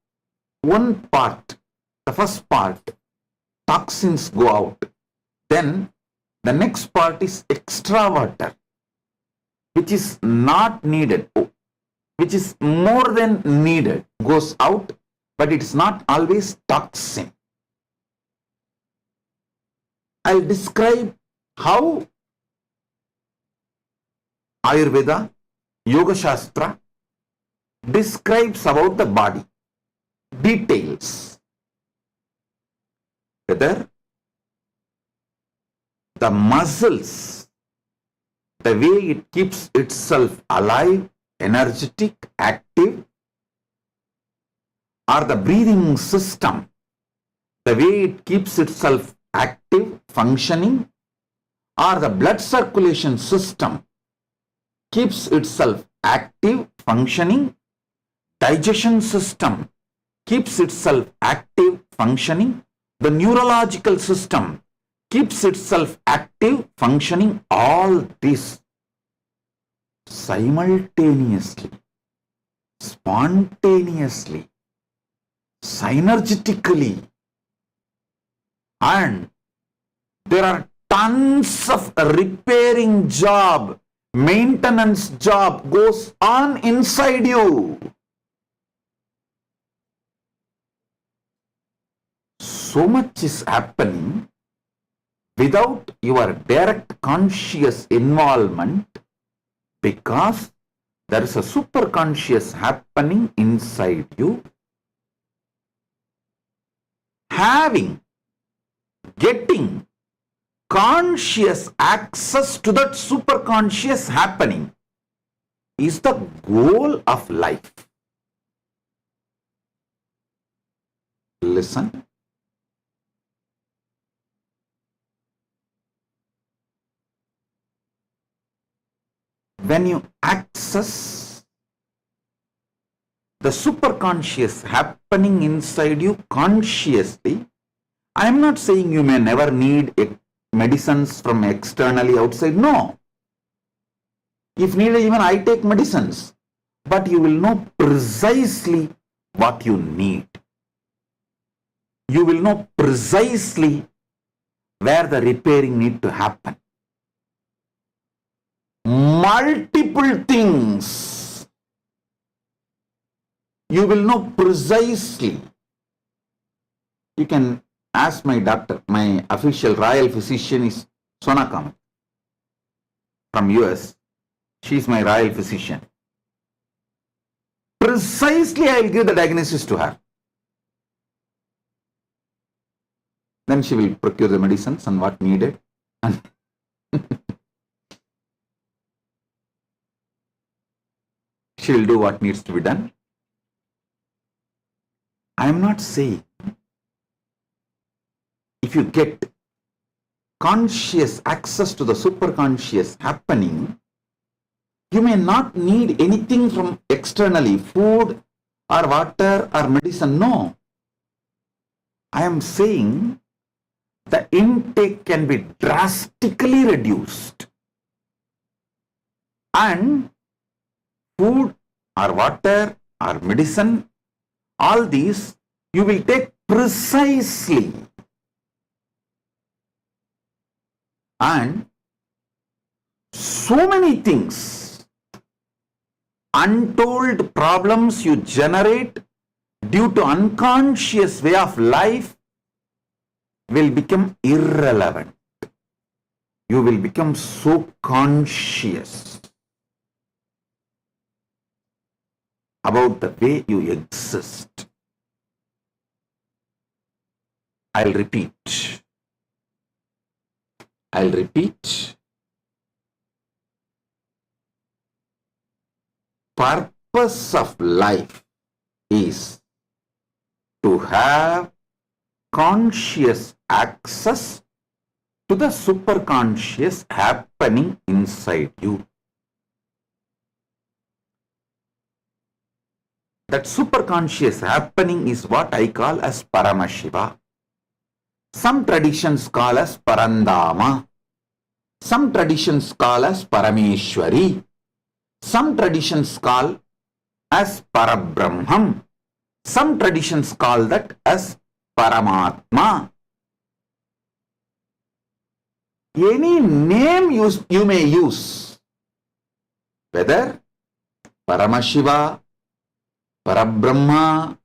one part, the first part, toxins go out. Then the next part is extra water, which is not needed, which is more than needed, goes out, but it's not always toxin. I'll describe how Ayurveda, Yoga Shastra describes about the body. Details. Whether the muscles, the way it keeps itself alive, energetic, active, or the breathing system, the way it keeps itself active, functioning, or the blood circulation system keeps itself active, functioning, digestion system keeps itself active, functioning, the neurological system keeps itself active, functioning, all this simultaneously, spontaneously, synergetically, and there are tons of repairing job, maintenance job goes on inside you. So much is happening without your direct conscious involvement because there is a superconscious happening inside you. Getting conscious access to that superconscious happening is the goal of life. Listen. When you access the superconscious happening inside you consciously, I am not saying you may never need medicines from externally outside. No. If needed, even I take medicines. But you will know precisely what you need. You will know precisely where the repairing need to happen. Multiple things. You will know precisely. You can ask my doctor. My official royal physician is Sona Kamath from US. She is my royal physician. Precisely I will give the diagnosis to her. Then she will procure the medicines and what needed. And she will do what needs to be done. I am not saying if you get conscious access to the superconscious happening, you may not need anything from externally, food or water or medicine. No. I am saying the intake can be drastically reduced. And food or water or medicine, all these you will take precisely. And so many things, untold problems you generate due to unconscious way of life will become irrelevant. You will become so conscious about the way you exist. I'll repeat. Purpose of life is to have conscious access to the superconscious happening inside you. That superconscious happening is what I call as Paramashiva. Some traditions call as Parandama. Some traditions call as Parameshwari. Some traditions call as Parabrahman. Some traditions call that as Paramatma. Any name you may use, whether Paramashiva, Parabrahma,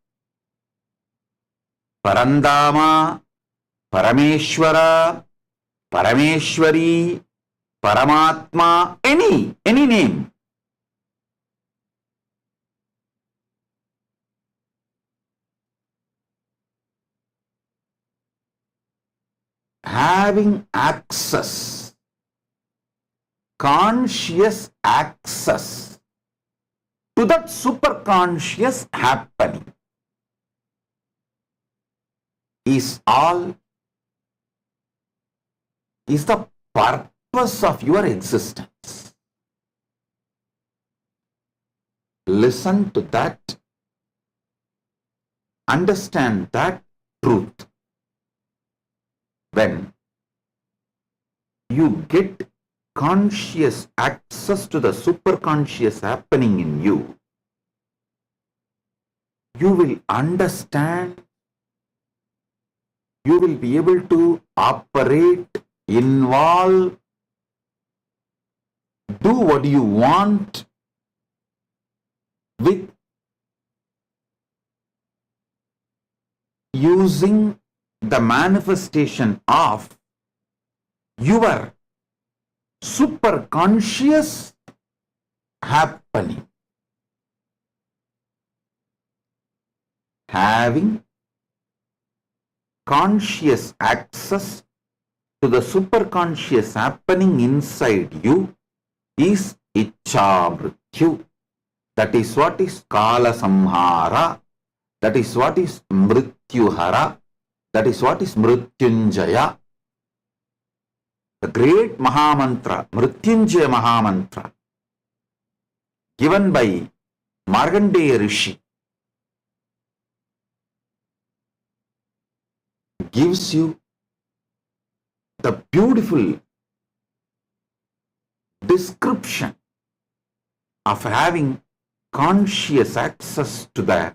Parandama, Parameshwara, Parameshwari, Paramatma, any name. Having access, conscious access to that superconscious happening is the purpose of your existence. Listen to that, understand that truth. When you get conscious access to the superconscious happening in you, you will understand, you will be able to operate, involve, do what you want with using the manifestation of your superconscious happening. Having conscious access to the superconscious happening inside you is Ichcha Mrityu. That is what is Kala Samhara. That is what is Mrityuhara. That is what is Mrityunjaya. The great Mahamantra, Mrityunjaya Mahamantra, given by Markandeya Rishi, gives you the beautiful description of having conscious access to the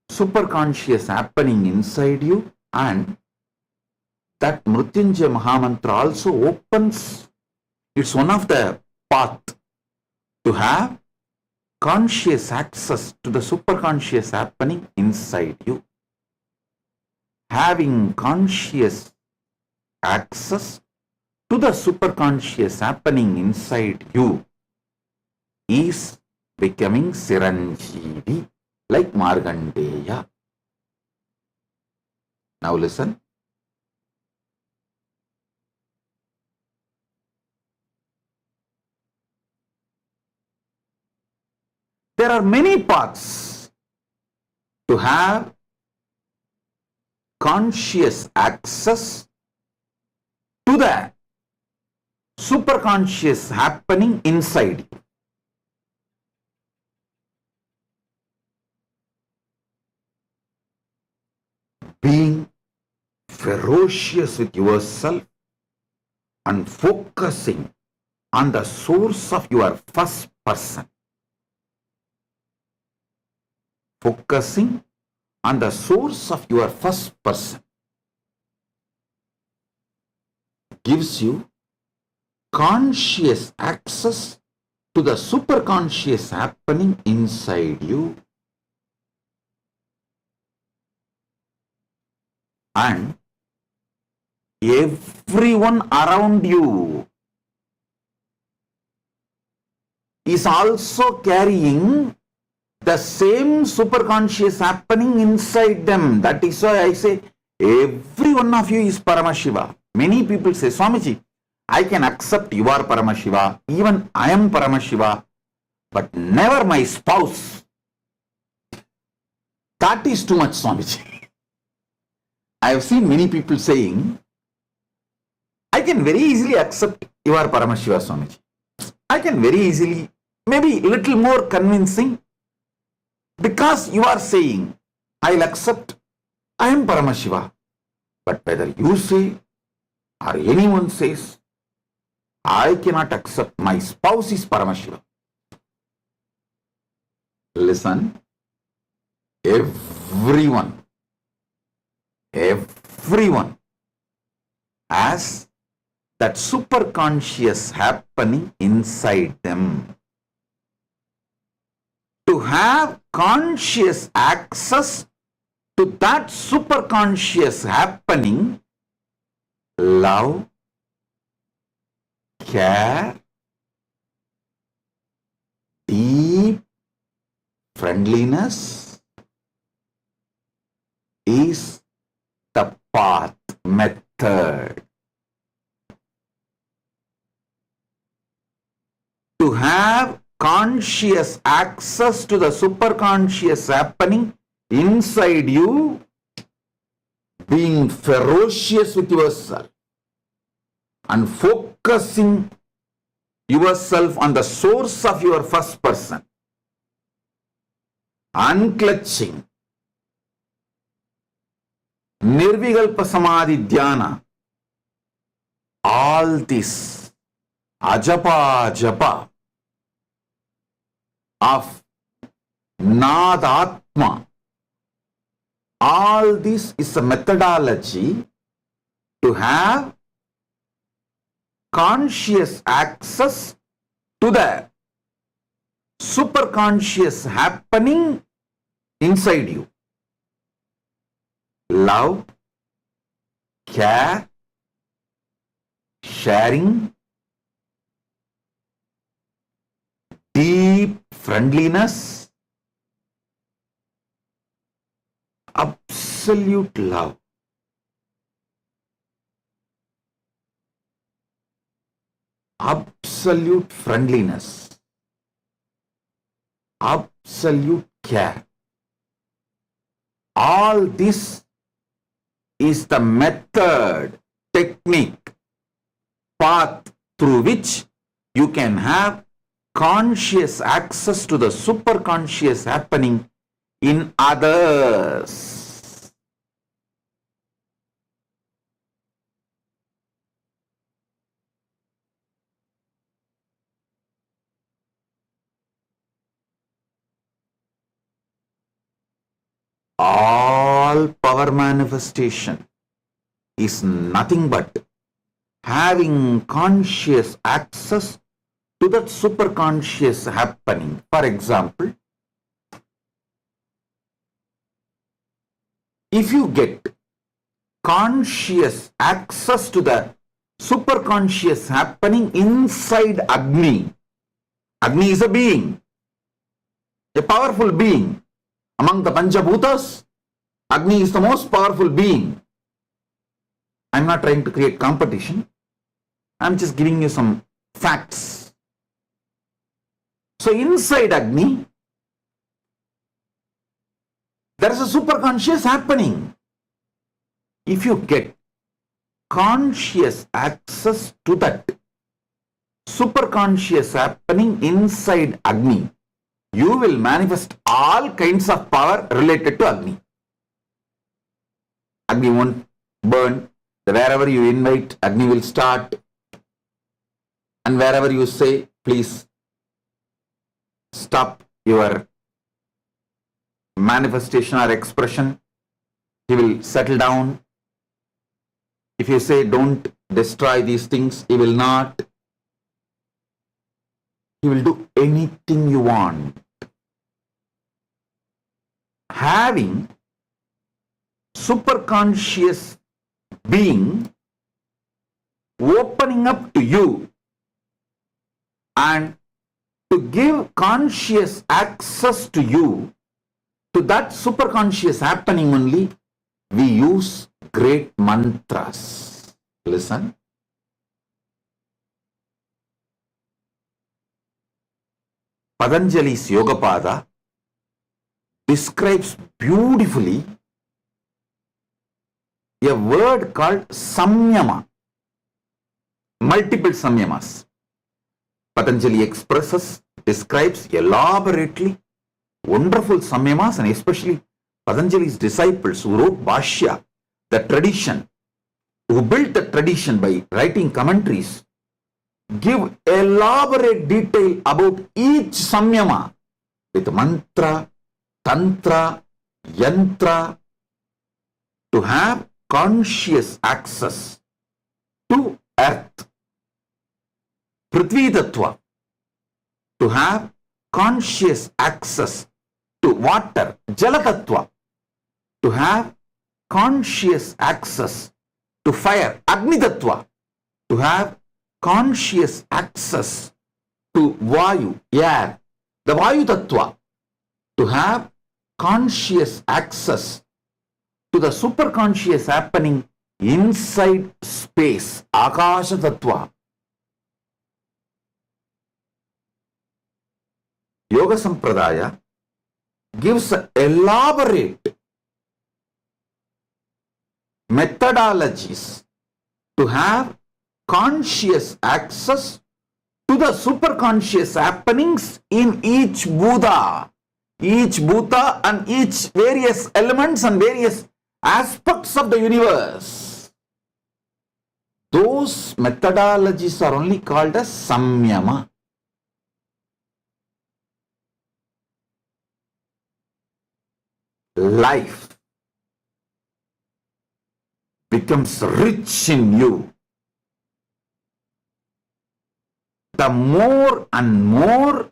superconscious happening inside you, and that Mrityunjaya Mahamantra also opens, it's one of the path to have conscious access to the superconscious happening inside you. Having conscious access to the superconscious happening inside you is becoming Siranjeevi, like Markandeya. Now listen. There are many paths to have conscious access to the superconscious happening inside you. Being ferocious with yourself and focusing on the source of your first person. Focusing on the source of your first person gives you conscious access to the superconscious happening inside you, and everyone around you is also carrying the same superconscious happening inside them. That is why I say every one of you is Paramashiva. Many people say, Swamiji, I can accept you are Paramashiva, even I am Paramashiva, but never my spouse. That is too much, Swamiji. I have seen many people saying, I can very easily accept you are Paramashiva, Swamiji. I can very easily, maybe little more convincing, because you are saying, I'll accept, I am Paramashiva. But whether you say or anyone says, I cannot accept, my spouse is Paramashiva. Listen, everyone has that superconscious happening inside them. To have conscious access to that superconscious happening, love care, deep friendliness is the path, method. To have conscious access to the superconscious happening inside you, being ferocious with yourself and focusing yourself on the source of your first person, unclutching, nirvikalpa samadhi dhyana, all this ajapa japa of Nadatma, all this is a methodology to have conscious access to the superconscious happening inside you. Love, care, sharing, deep friendliness, absolute love. Absolute friendliness, absolute care. All this is the method, technique, path through which you can have conscious access to the superconscious happening in others. All power manifestation is nothing but having conscious access to that superconscious happening. For example, if you get conscious access to the superconscious happening inside Agni, Agni is a being, a powerful being. Among the Panchabhutas, Agni is the most powerful being. I'm not trying to create competition. I'm just giving you some facts. So inside Agni, there is a superconscious happening. If you get conscious access to that superconscious happening inside Agni, you will manifest all kinds of power related to Agni. Agni won't burn. Wherever you invite, Agni will start. And wherever you say, please stop your manifestation or expression, he will settle down. If you say, don't destroy these things, he will not. He will do anything you want. Having superconscious being opening up to you and to give conscious access to you, to that superconscious happening only, we use great mantras. Listen. Patanjali's Yogapada describes beautifully a word called samyama, multiple samyamas. Patanjali expresses, describes elaborately wonderful samyamas, and especially Patanjali's disciples who wrote Bhashya, the tradition, who built the tradition by writing commentaries, give elaborate detail about each samyama with mantra, tantra, yantra, to have conscious access to earth, Prithvi Tattva, to have conscious access to water, Jala Tattva, to have conscious access to fire, Agni Tattva, to have conscious access to Vayu, air, the Vayu Tattva, to have conscious access to the superconscious happening inside space, Akasha Tattva. Yoga Sampradaya gives elaborate methodologies to have conscious access to the superconscious happenings in each Buddha and each various elements and various aspects of the universe. Those methodologies are only called as samyama. Life becomes rich in you. The more and more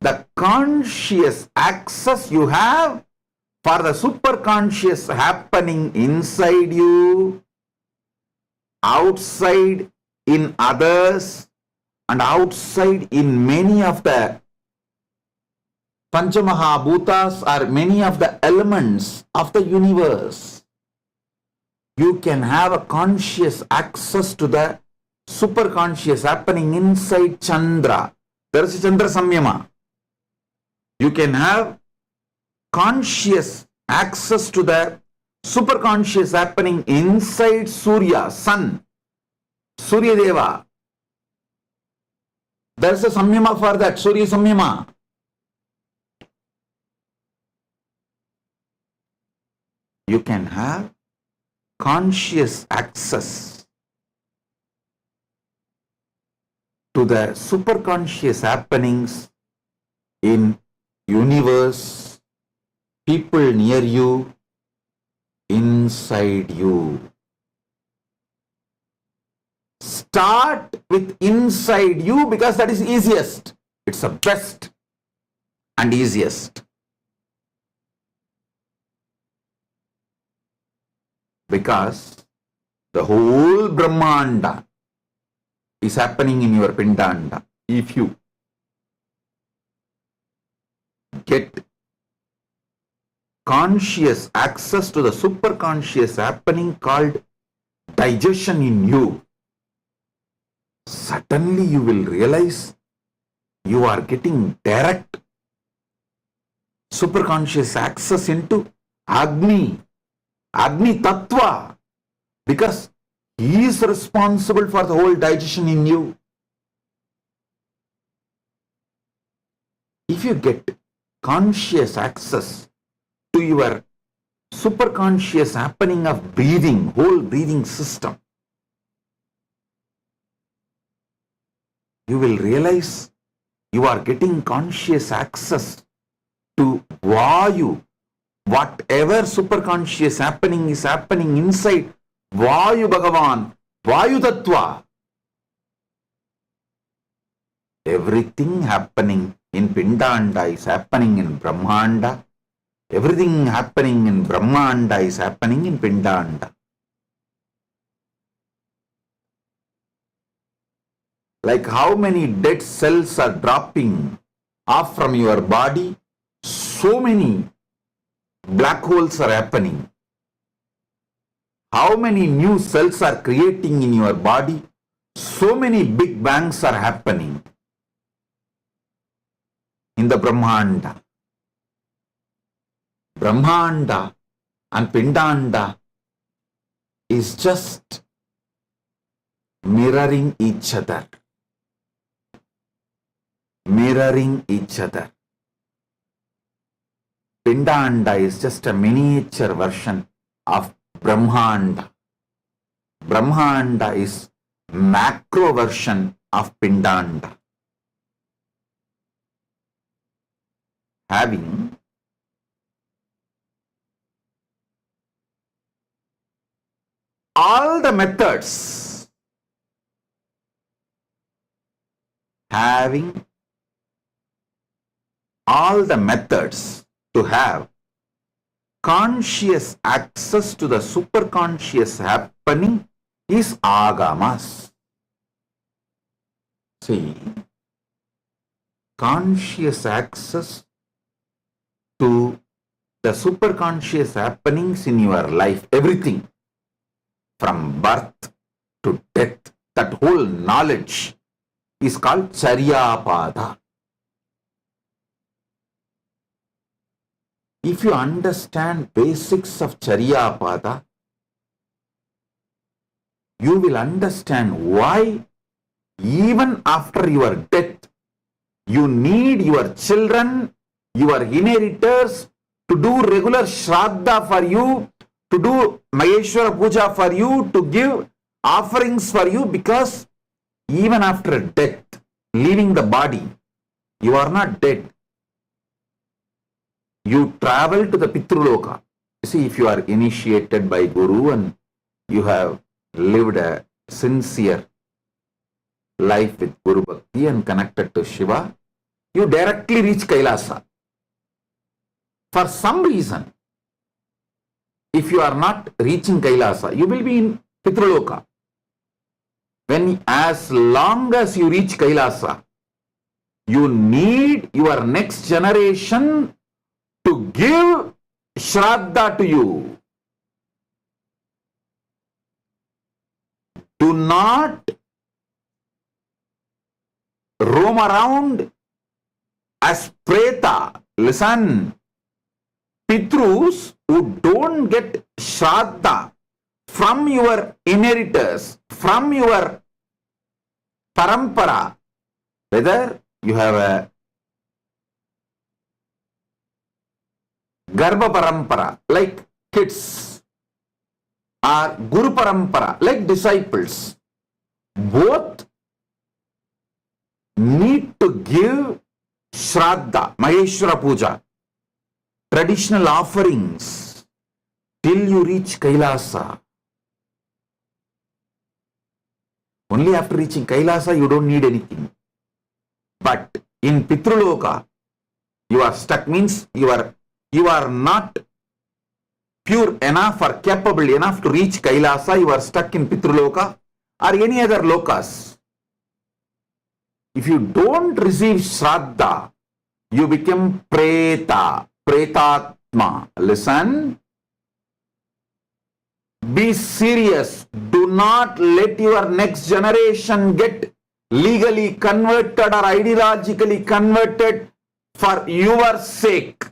the conscious access you have for the superconscious happening inside you, outside in others, and outside in many of the Panchamahabhutas or many of the elements of the universe, you can have a conscious access to the superconscious happening inside Chandra. There is a Chandra Samyama. You can have conscious access to the superconscious happening inside Surya, Sun, Surya Deva. There is a Samyama for that, Surya Samyama. You can have conscious access to the superconscious happenings in universe, people near you, inside you. Start with inside you because that is easiest. It's the best and easiest. Because the whole Brahmanda is happening in your Pindanda. If you get conscious access to the superconscious happening called digestion in you, suddenly you will realize you are getting direct superconscious access into Agni Tattva, because he is responsible for the whole digestion in you. If you get conscious access to your superconscious happening of breathing, whole breathing system, you will realize you are getting conscious access to Vayu. Whatever superconscious happening is happening inside Vayu Bhagavan, Vayu Tattva. Everything happening in Pindanda is happening in Brahmanda. Everything happening in Brahmanda is happening in Pindanda. Like how many dead cells are dropping off from your body, so many black holes are happening. How many new cells are creating in your body, so many big bangs are happening in the Brahmanda. Brahmanda and Pindanda is just mirroring each other. Mirroring each other. Pindanda is just a miniature version of Brahmanda. Brahmanda is macro version of Pindanda. Having all the methods, having all the methods to have conscious access to the superconscious happening is agamas. See, conscious access to the superconscious happenings in your life, everything from birth to death, that whole knowledge is called Charyapada. If you understand basics of Charyapada, you will understand why even after your death, you need your children, your inheritors to do regular Shraddha for you, to do Maheshwara Puja for you, to give offerings for you, because even after death, leaving the body, you are not dead. You travel to the Pitruloka. See, if you are initiated by Guru and you have lived a sincere life with Guru Bhakti and connected to Shiva, you directly reach Kailasa. For some reason, if you are not reaching Kailasa, you will be in Pitruloka. As long as you reach Kailasa, you need your next generation to give Shraddha to you. Do not roam around as Preta. Listen, Pitrus who don't get Shraddha from your inheritors, from your parampara, whether you have a Garbha parampara like kids or Guru parampara like disciples, both need to give Shraddha, Maheshwara Puja, traditional offerings till you reach Kailasa. Only after reaching Kailasa you don't need anything. But in Pitruloka, you are stuck, means you are not pure enough or capable enough to reach Kailasa. You are stuck in Pitruloka or any other lokas. If you don't receive Shraddha, you become Preta, Pretatma. Listen. Be serious. Do not let your next generation get legally converted or ideologically converted for your sake.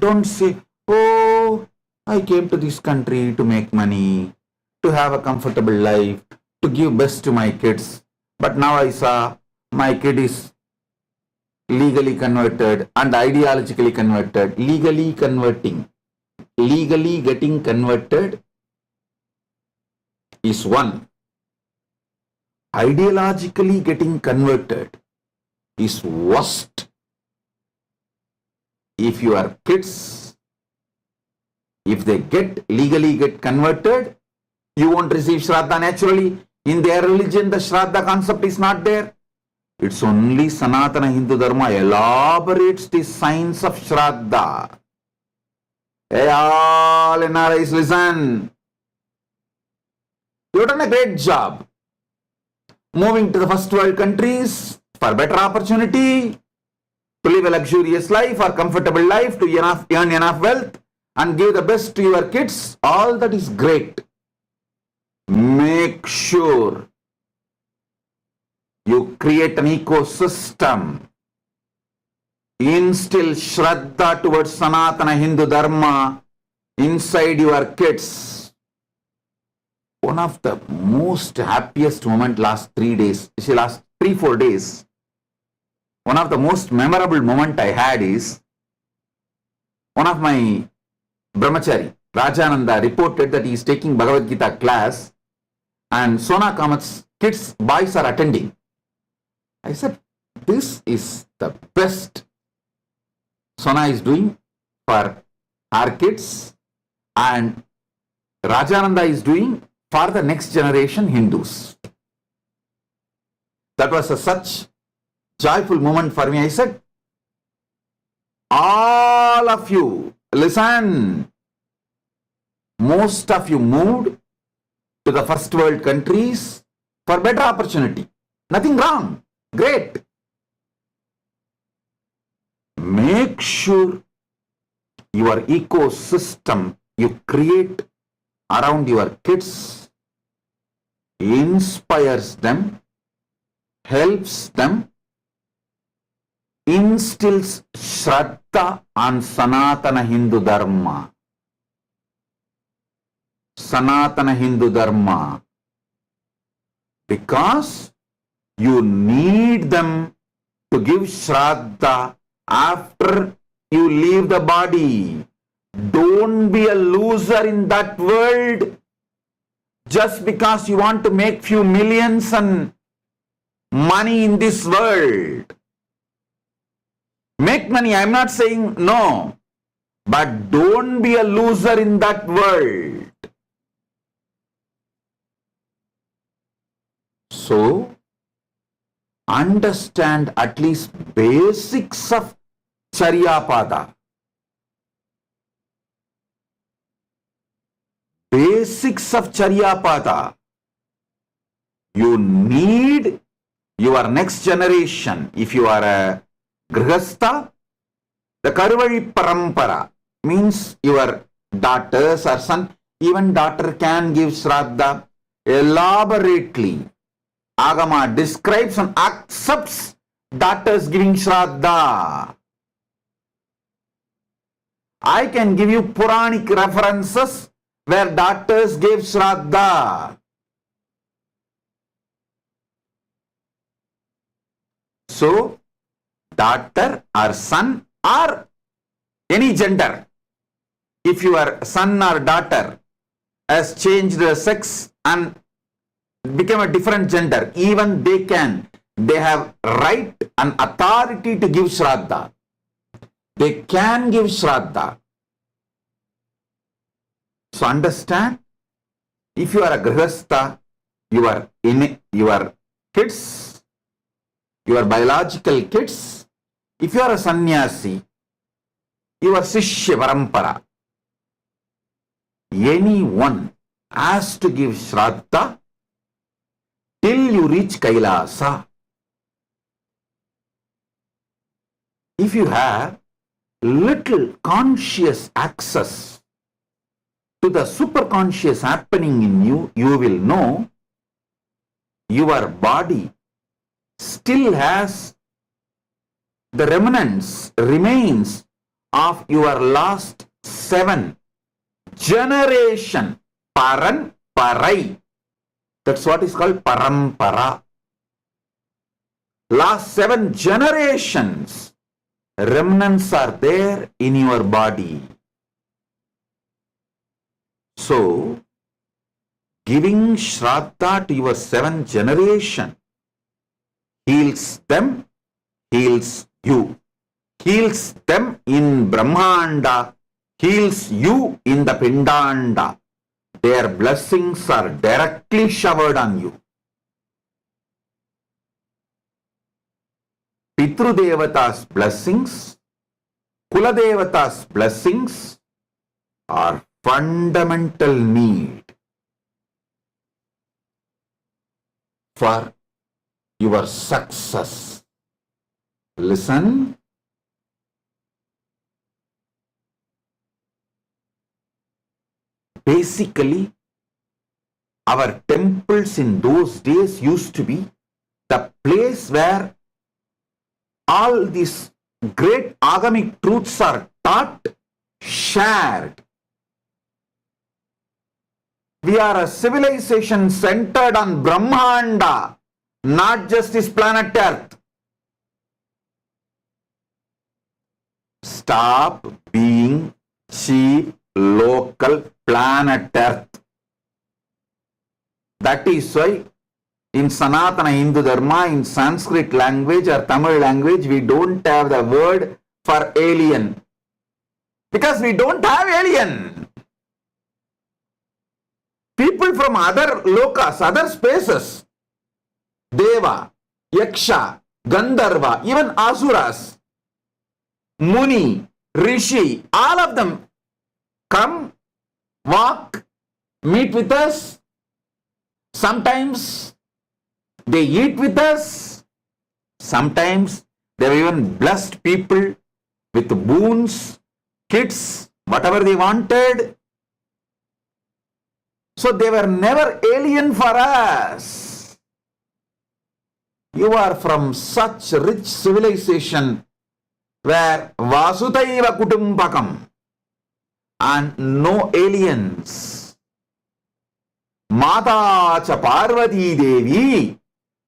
Don't say, oh, I came to this country to make money, to have a comfortable life, to give best to my kids. But now I saw my kid is legally converted and ideologically converted. Legally converting, legally getting converted is one. Ideologically getting converted is worst. If your kids, if they legally get converted, you won't receive Shraddha naturally. In their religion, the Shraddha concept is not there. It's only Sanatana Hindu Dharma elaborates the science of Shraddha. Hey, all NRIs, listen. You've done a great job moving to the first world countries for better opportunity, to live a luxurious life or comfortable life, to earn enough wealth and give the best to your kids. All that is great. Make sure you create an ecosystem. Instill Shraddha towards Sanatana Hindu Dharma inside your kids. One of the most happiest moment last 3 days, last 3-4 days, one of the most memorable moment I had is one of my brahmachari, Rajananda, reported that he is taking Bhagavad Gita class and Sona Kamat's kids, boys are attending. I said, this is the best Sona is doing for our kids and Rajananda is doing for the next generation Hindus. That was such joyful moment for me. I said, all of you, listen. Most of you moved to the first world countries for better opportunity. Nothing wrong. Great. Make sure your ecosystem you create around your kids inspires them, helps them, instills Shraddha on Sanatana Hindu Dharma. Sanatana Hindu Dharma. Because you need them to give Shraddha after you leave the body. Don't be a loser in that world just because you want to make few millions and money in this world. Make money, I'm not saying no, but don't be a loser in that world. So, understand at least basics of Charyapada. Basics of Charyapada. You need your next generation. If you are a Grihastha, the Karvali Parampara means your daughters or son, even daughter can give Shraddha elaborately. Agama describes and accepts daughters giving Shraddha. I can give you Puranic references where daughters gave Shraddha. So, daughter or son or any gender, if your son or daughter has changed the sex and become a different gender, even they have right and authority to give Shraddha. They can give Shraddha. So understand, if you are a Grihastha, your kids, your biological kids, if you are a sannyasi, your Sishya Parampara, anyone has to give Shraddha till you reach Kailasa. If you have little conscious access to the superconscious happening in you, you will know your body still has the remains of your last 7 generation. Paran, Parai. That's what is called Parampara. Last 7 generations, remnants are there in your body. So, giving Shraddha to your 7th generation heals them, heals you. Heals them in Brahmanda, heals you in the Pindanda. Their blessings are directly showered on you. Pitru Devata's blessings, Kula Devata's blessings are fundamental need for your success. Listen. Basically, our temples in those days used to be the place where all these great agamic truths are taught, shared. We are a civilization centered on Brahmanda, not just this planet Earth. Stop being cheap, local, planet Earth. That is why in Sanatana Hindu Dharma, in Sanskrit language or Tamil language, we don't have the word for alien. Because we don't have alien. People from other lokas, other spaces, Deva, Yaksha, Gandharva, even Asuras, Muni, Rishi, all of them come, walk, meet with us. Sometimes they eat with us. Sometimes they have even blessed people with boons, kids, whatever they wanted. So they were never alien for us. You are from such rich civilization where Vasudhaiva Kutumbakam and no aliens. Mata cha Parvati Devi,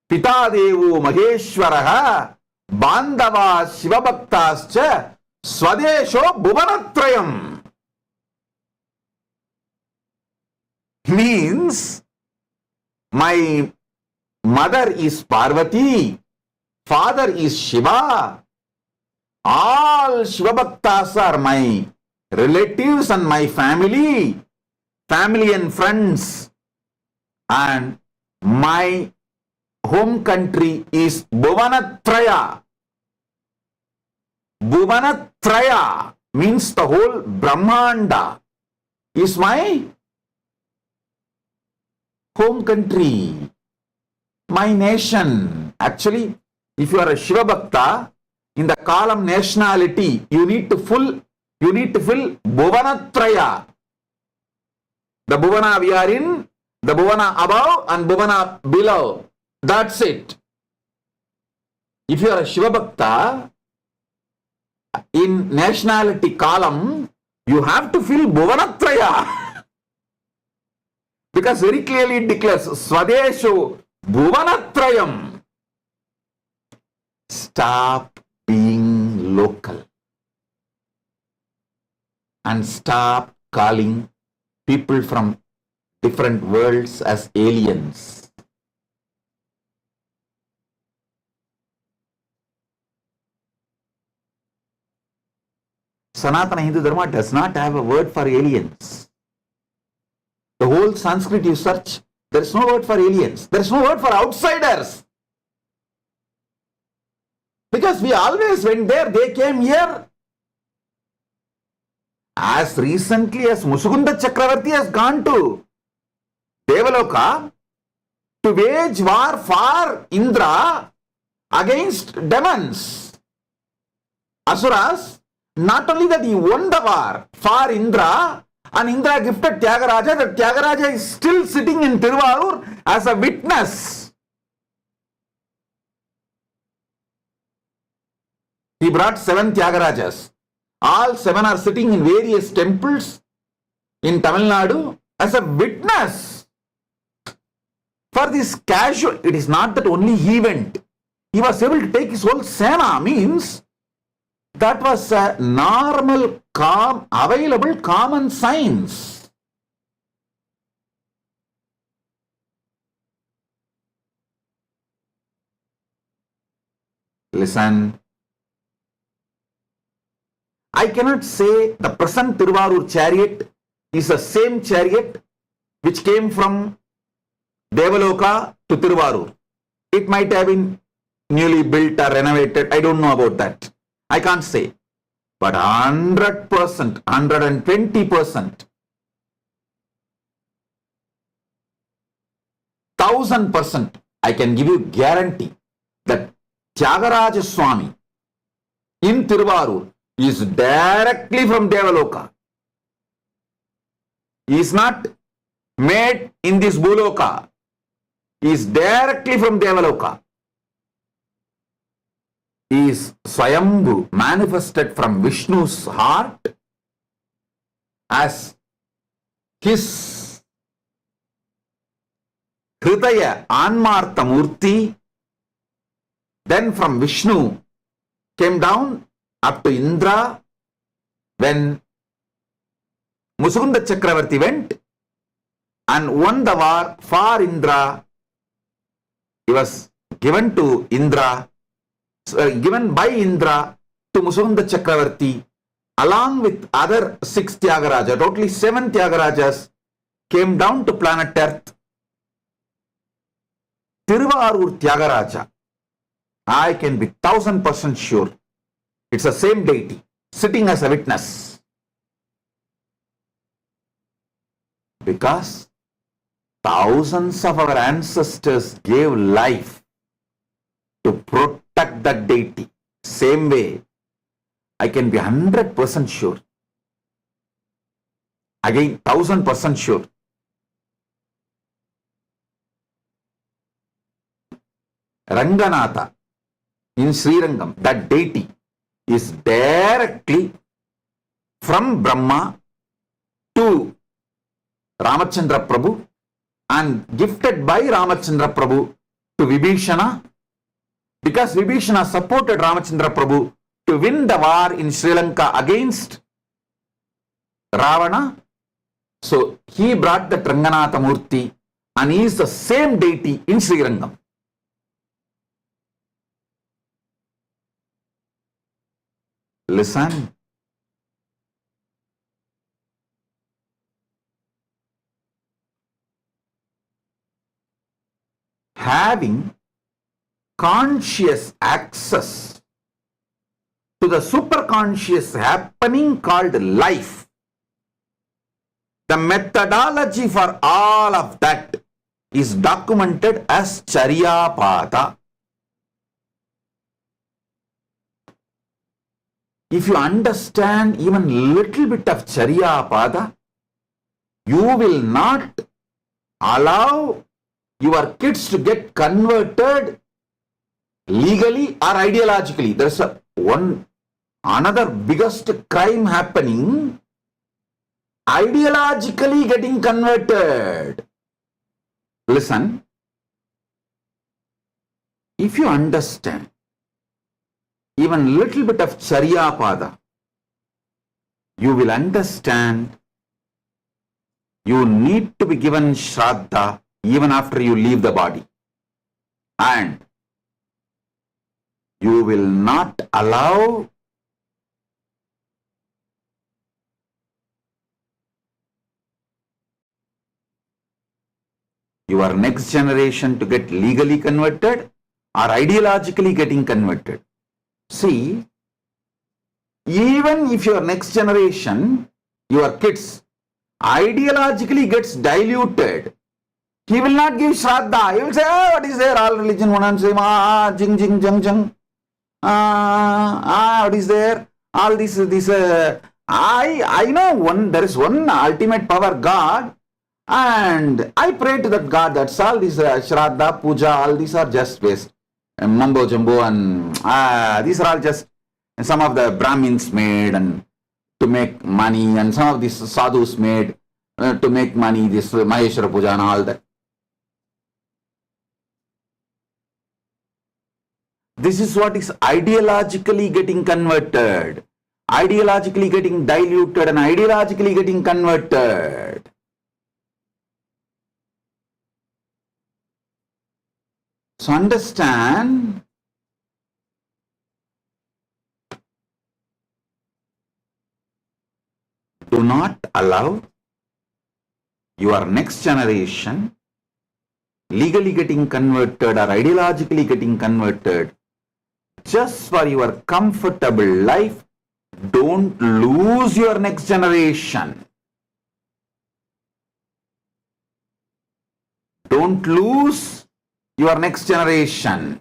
Pita Devu Maheshwaraha, Bandava Shivabhaktascha, Swadesho Bhuvanatrayam. Means my mother is Parvati, father is Shiva. All Shiva Bhaktas are my relatives and my family and friends. And my home country is Bhuvanatraya. Bhuvanatraya means the whole Brahmanda is my home country, my nation. Actually, if you are a Shiva Bhakta, in the column nationality, you need to fill Bhuvanatraya. The Bhuvana we are in, the Bhuvana above and Bhuvana below. That's it. If you are a Shiva Bhakta, in nationality column, you have to fill Bhuvanatraya. Because very clearly it declares Swadesho Bhuvanatrayam. Stop being local and stop calling people from different worlds as aliens. Sanatana Hindu Dharma does not have a word for aliens. The whole Sanskrit you search, there is no word for aliens. There is no word for outsiders. Because we always went there, they came here. As recently as Musukunda Chakravarti has gone to Devaloka to wage war for Indra against demons, Asuras. Not only that he won the war for Indra, and Indra gifted Tyagaraja, that Tyagaraja is still sitting in Tiruvarur as a witness. He brought 7 Tyagarajas. All 7 are sitting in various temples in Tamil Nadu as a witness. For this casual, it is not that only he went. He was able to take his whole Sena, means that was a normal, available common science. Listen. I cannot say the present Tiruvarur chariot is the same chariot which came from Devaloka to Tiruvarur. It might have been newly built or renovated. I don't know about that. I can't say. But 100%, 120%, 1000%, I can give you guarantee that Tyagaraja Swami in Tiruvarur is directly from Devaloka. He is not made in this Bhuloka. He is directly from Devaloka. He is Swayambhu, manifested from Vishnu's heart as his Hridaya Anmartha Murti. Then from Vishnu came down up to Indra. When Musukunda Chakravarti went and won the war for Indra, he was given to Indra, given by Indra to Musukunda Chakravarti, along with other 6 Tyagarajas. Totally 7 Tyagarajas came down to planet Earth. Tiruvarur Tyagaraja, I can be 1000% sure it's the same deity sitting as a witness. Because thousands of our ancestors gave life to protect at that deity. Same way, I can be 100% sure. Again, 1000% sure. Ranganatha in Srirangam, that deity is directly from Brahma to Ramachandra Prabhu and gifted by Ramachandra Prabhu to Vibhishana, because Vibhishana supported Ramachandra Prabhu to win the war in Sri Lanka against Ravana. So he brought the Ranganatha Murti and he is the same deity in Srirangam. Listen. Having conscious access to the superconscious happening called life. The methodology for all of that is documented as Charyapada. If you understand even little bit of Charyapada, you will not allow your kids to get converted legally or ideologically. There's another biggest crime happening, ideologically getting converted. Listen, if you understand even little bit of Charyapada, you will understand you need to be given Shraddha even after you leave the body. And you will not allow your next generation to get legally converted or ideologically getting converted. See, even if your next generation, your kids, ideologically gets diluted, he will not give Shraddha. He will say, oh, what is there? All religion, one and say, jing, jing, jang, jang. What is there? All this, I know there is one ultimate power, God, and I pray to that God. That's all this Shraddha, Puja, all these are just waste. And mumbo jumbo, and these are all just some of the Brahmins made and to make money, and some of these sadhus made to make money, this Maheshwara Puja and all that. This is what is ideologically getting converted, ideologically getting diluted and ideologically getting converted. So understand, do not allow your next generation legally getting converted or ideologically getting converted just for your comfortable life. Don't lose your next generation. Don't lose your next generation.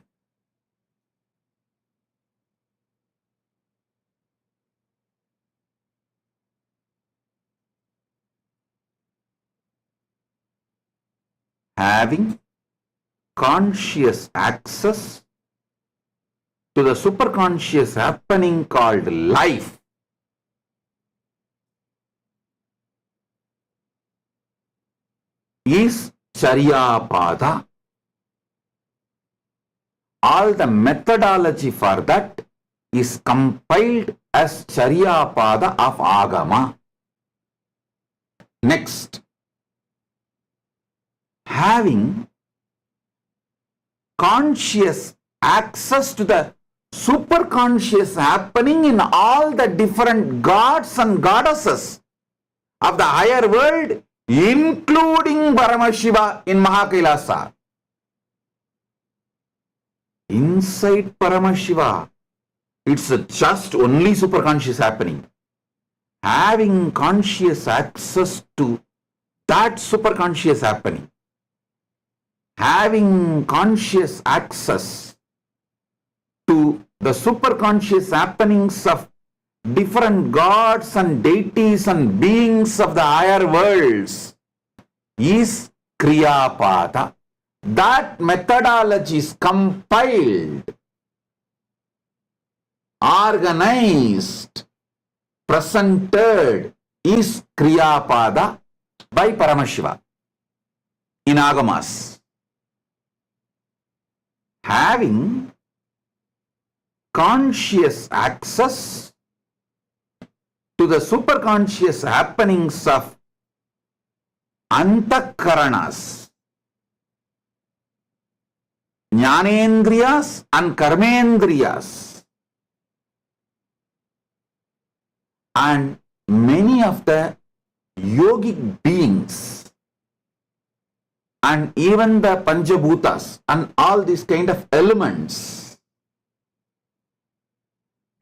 Having conscious access to the superconscious happening called life is Charyapada. All the methodology for that is compiled as Charyapada of Agama. Next, having conscious access to the superconscious happening in all the different gods and goddesses of the higher world, including Paramashiva in Kailasa. Inside Paramashiva, it's just only superconscious happening. Having conscious access to that superconscious happening, having conscious access to the superconscious happenings of different gods and deities and beings of the higher worlds is Kriyapada. That methodology is compiled, organized, presented is Kriyapada by Paramashiva in Agamas. Having conscious access to the superconscious happenings of Antakaranas, Jnanendriyas and Karmendriyas, and many of the yogic beings, and even the Panchabhutas and all these kind of elements,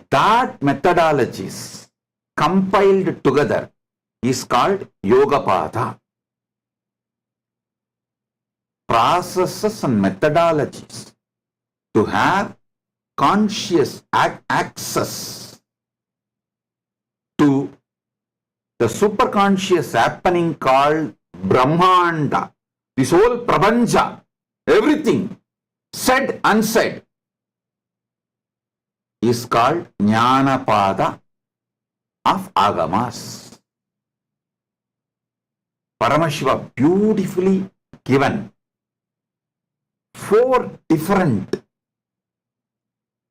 that methodologies compiled together is called Yogapada. Processes and methodologies to have conscious access to the superconscious happening called Brahmanda. This whole Prapancha, everything, said, unsaid, is called Jnanapada of Agamas. Paramashiva beautifully given 4 different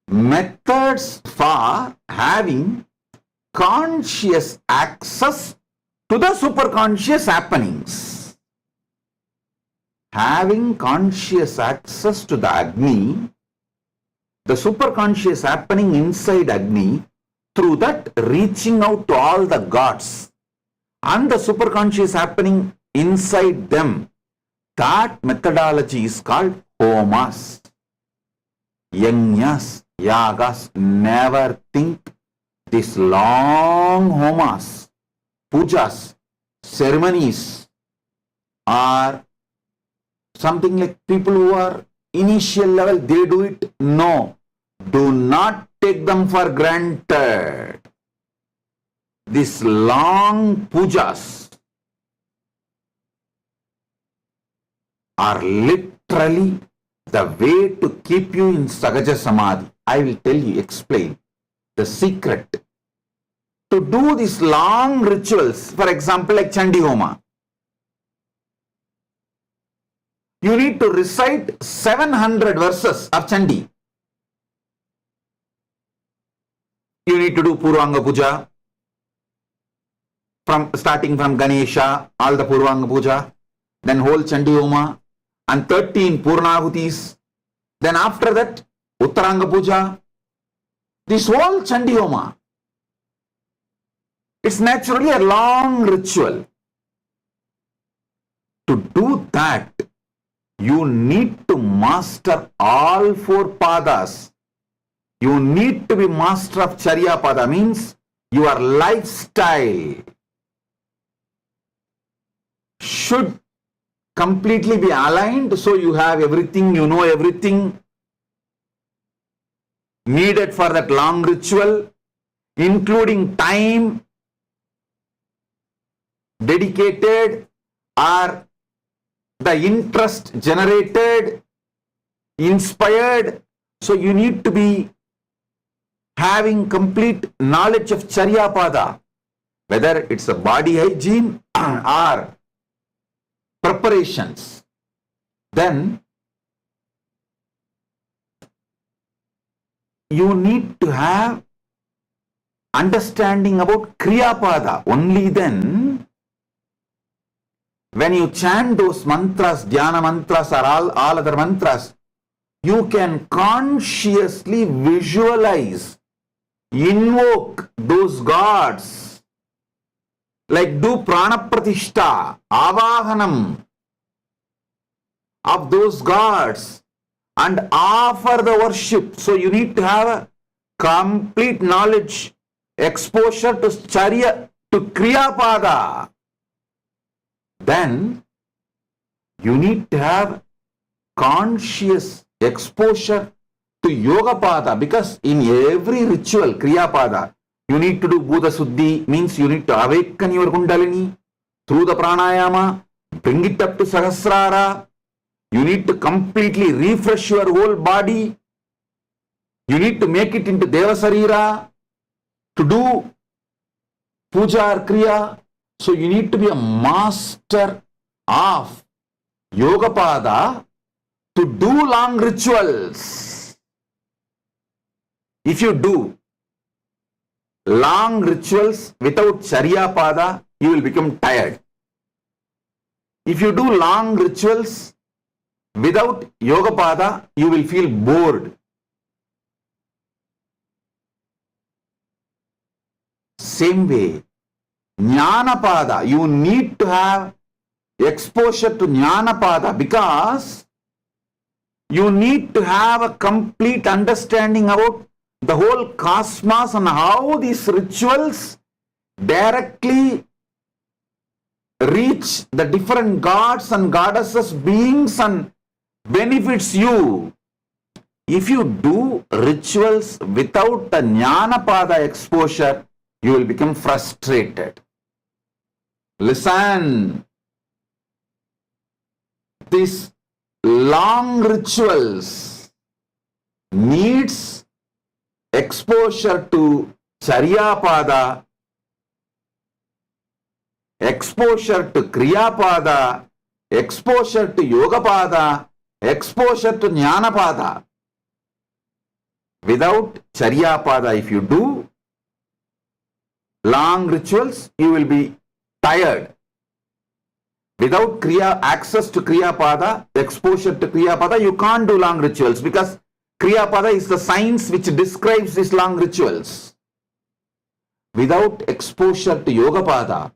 methods for having conscious access to the superconscious happenings. Having conscious access to the Agni, the superconscious happening inside Agni, through that reaching out to all the gods, and the superconscious happening inside them, that methodology is called Homas. Yajnas, Yagas, never think these long Homas, pujas, ceremonies are something like people who are initial level, they do it. No, do not take them for granted. These long pujas are literally the way to keep you in Sahaja Samadhi. I will tell you, explain the secret. To do these long rituals, for example, like Chandi Homa, you need to recite 700 verses of Chandi. You need to do Purvanga Puja, starting from Ganesha, all the Purvanga Puja, then whole Chandi Homa, and 13 Purnahutis. Then after that, Uttaranga Puja. This whole Chandi Homa, it's naturally a long ritual. To do that, you need to master all 4 padas. You need to be master of Charya Pada, means your lifestyle should completely be aligned, so you have everything, you know everything needed for that long ritual, including time dedicated or the interest generated, inspired. So you need to be having complete knowledge of Charya Pada, whether it's a body hygiene or preparations. Then you need to have understanding about Kriya Pada. Only then, when you chant those mantras, dhyana mantras or all other mantras, you can consciously visualize, invoke those gods, like do prana pratishta, avahanam of those gods and offer the worship. So you need to have a complete knowledge, exposure to Charya, to Kriya Pada. Then you need to have conscious exposure to yoga pada, because in every ritual, kriya pada, you need to do Bhuta Suddhi, means you need to awaken your Kundalini through the pranayama, bring it up to Sahasrara. You need to completely refresh your whole body. You need to make it into Devasarira to do puja or kriya. So you need to be a master of yoga pada to do long rituals. If you do long rituals without Charya pada, you will become tired. If you do long rituals without yoga pada, you will feel bored. Same way, Jnana pada, you need to have exposure to Jnana pada, because you need to have a complete understanding about the whole cosmos and how these rituals directly reach the different gods and goddesses, beings, and benefits you. If you do rituals without the Jnana pada exposure, you will become frustrated. Listen, these long rituals needs exposure to Charya pada, exposure to Kriya pada, exposure to Yoga pada, exposure to Jnana pada. Without Charya pada, if you do long rituals, you will be tired. Without Kriya, access to Kriya pada, exposure to Kriya pada, you can't do long rituals, because Kriya pada is the science which describes these long rituals. Without exposure to Yoga pada,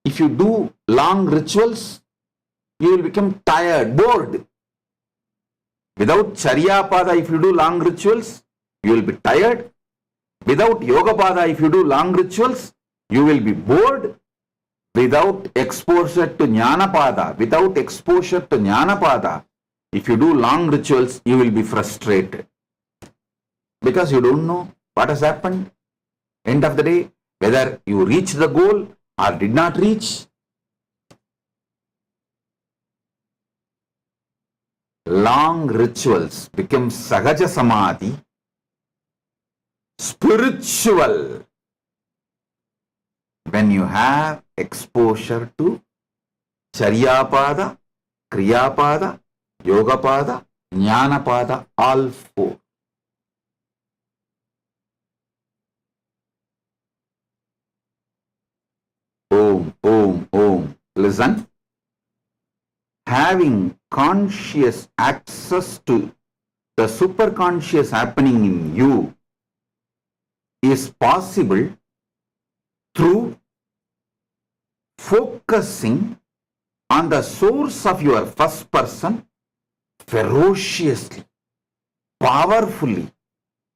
if you do long rituals, you will become tired, bored. Without Charya pada, if you do long rituals, you will be tired. Without Yoga pada, if you do long rituals, you will be bored. Without exposure to Jnana pada, if you do long rituals, you will be frustrated, because you don't know what has happened. End of the day, whether you reached the goal or did not reach. Long rituals become Sahaja Samadhi, spiritual, when you have exposure to Charya pada, Kriya pada, Yoga pada, Jnana pada, all four. Om, Om, Om. Listen. Having conscious access to the superconscious happening in you is possible through focusing on the source of your first person ferociously, powerfully,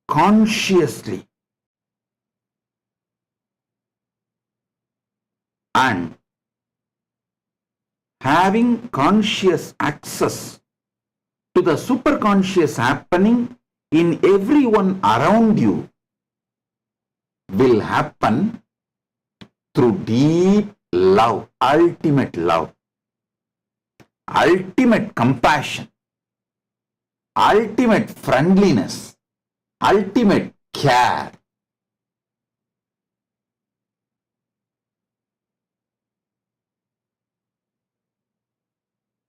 consciously, and having conscious access to the superconscious happening in everyone around you will happen through deep love, ultimate compassion, ultimate friendliness, ultimate care.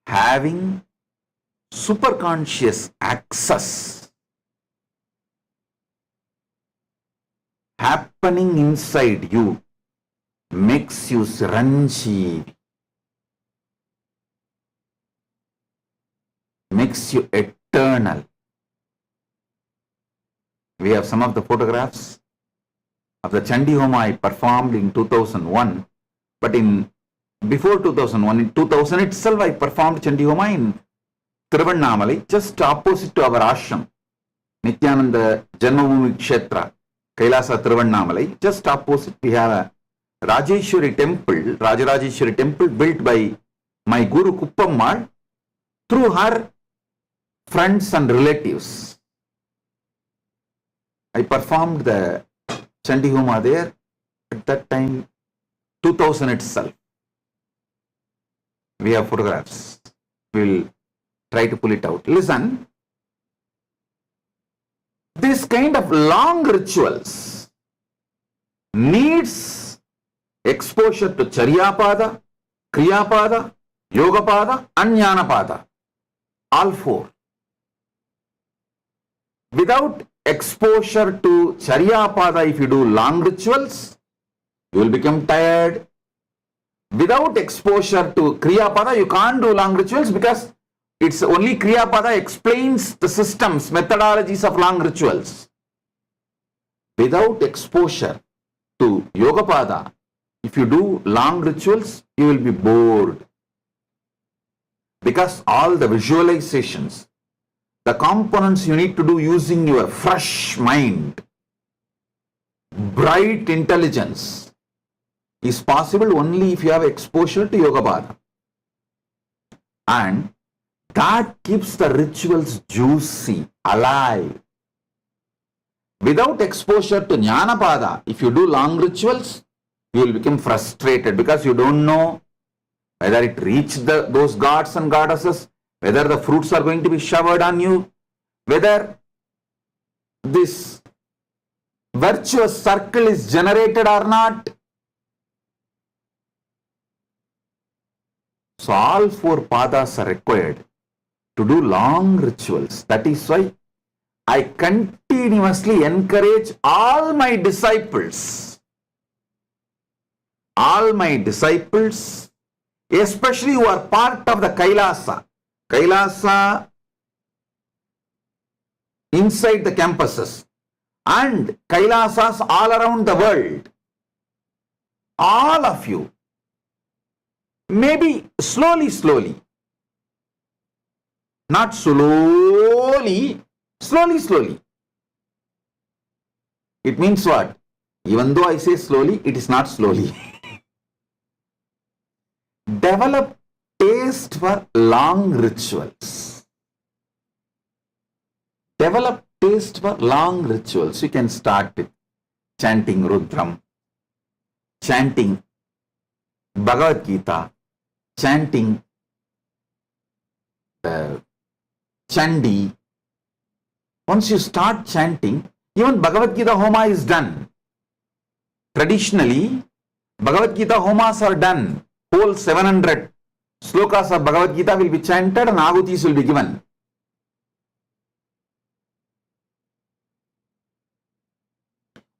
Having superconscious access happening inside you makes you Chiranjeevi, makes you eternal. We have some of the photographs of the Chandi Homa I performed in 2001, but before 2001, in 2000 itself, I performed Chandi Homa in Tiruvannamalai, just opposite to our ashram, Nityananda Janmabhoomi Kshetra, Kailasa Tiruvannamalai. Just opposite, we have a Rajeshwari temple, Rajarajeshwari temple, built by my Guru Kuppammal through her friends and relatives. I performed the Chandi Homa there at that time, 2000 itself. We have photographs. We'll try to pull it out. Listen, this kind of long rituals needs exposure to Charyapada, Kriyapada, Yogapada and Jnanapada. All four. Without exposure to Charyapada, if you do long rituals, you will become tired. Without exposure to Kriyapada, you can't do long rituals because it's only Kriyapada explains the systems, methodologies of long rituals. Without exposure to Yogapada, if you do long rituals, you will be bored. Because all the visualizations, the components you need to do using your fresh mind, bright intelligence, is possible only if you have exposure to Yogapada. And that keeps the rituals juicy, alive. Without exposure to Jnanapada, if you do long rituals, you will become frustrated because you don't know whether it reached those gods and goddesses, whether the fruits are going to be showered on you, whether this virtuous circle is generated or not. So all four padas are required to do long rituals. That is why I continuously encourage all my disciples, especially who are part of the Kailasa inside the campuses and Kailasas all around the world. All of you, maybe slowly, not slowly. It means what? Even though I say slowly, it is not slowly. Develop taste for long rituals. You can start with chanting Rudram, chanting Bhagavad Gita, chanting the Chandi. Once you start chanting, even Bhagavad Gita Homa is done. Traditionally, Bhagavad Gita Homas are done. Whole 700 slokas of Bhagavad Gita will be chanted and ahutis will be given.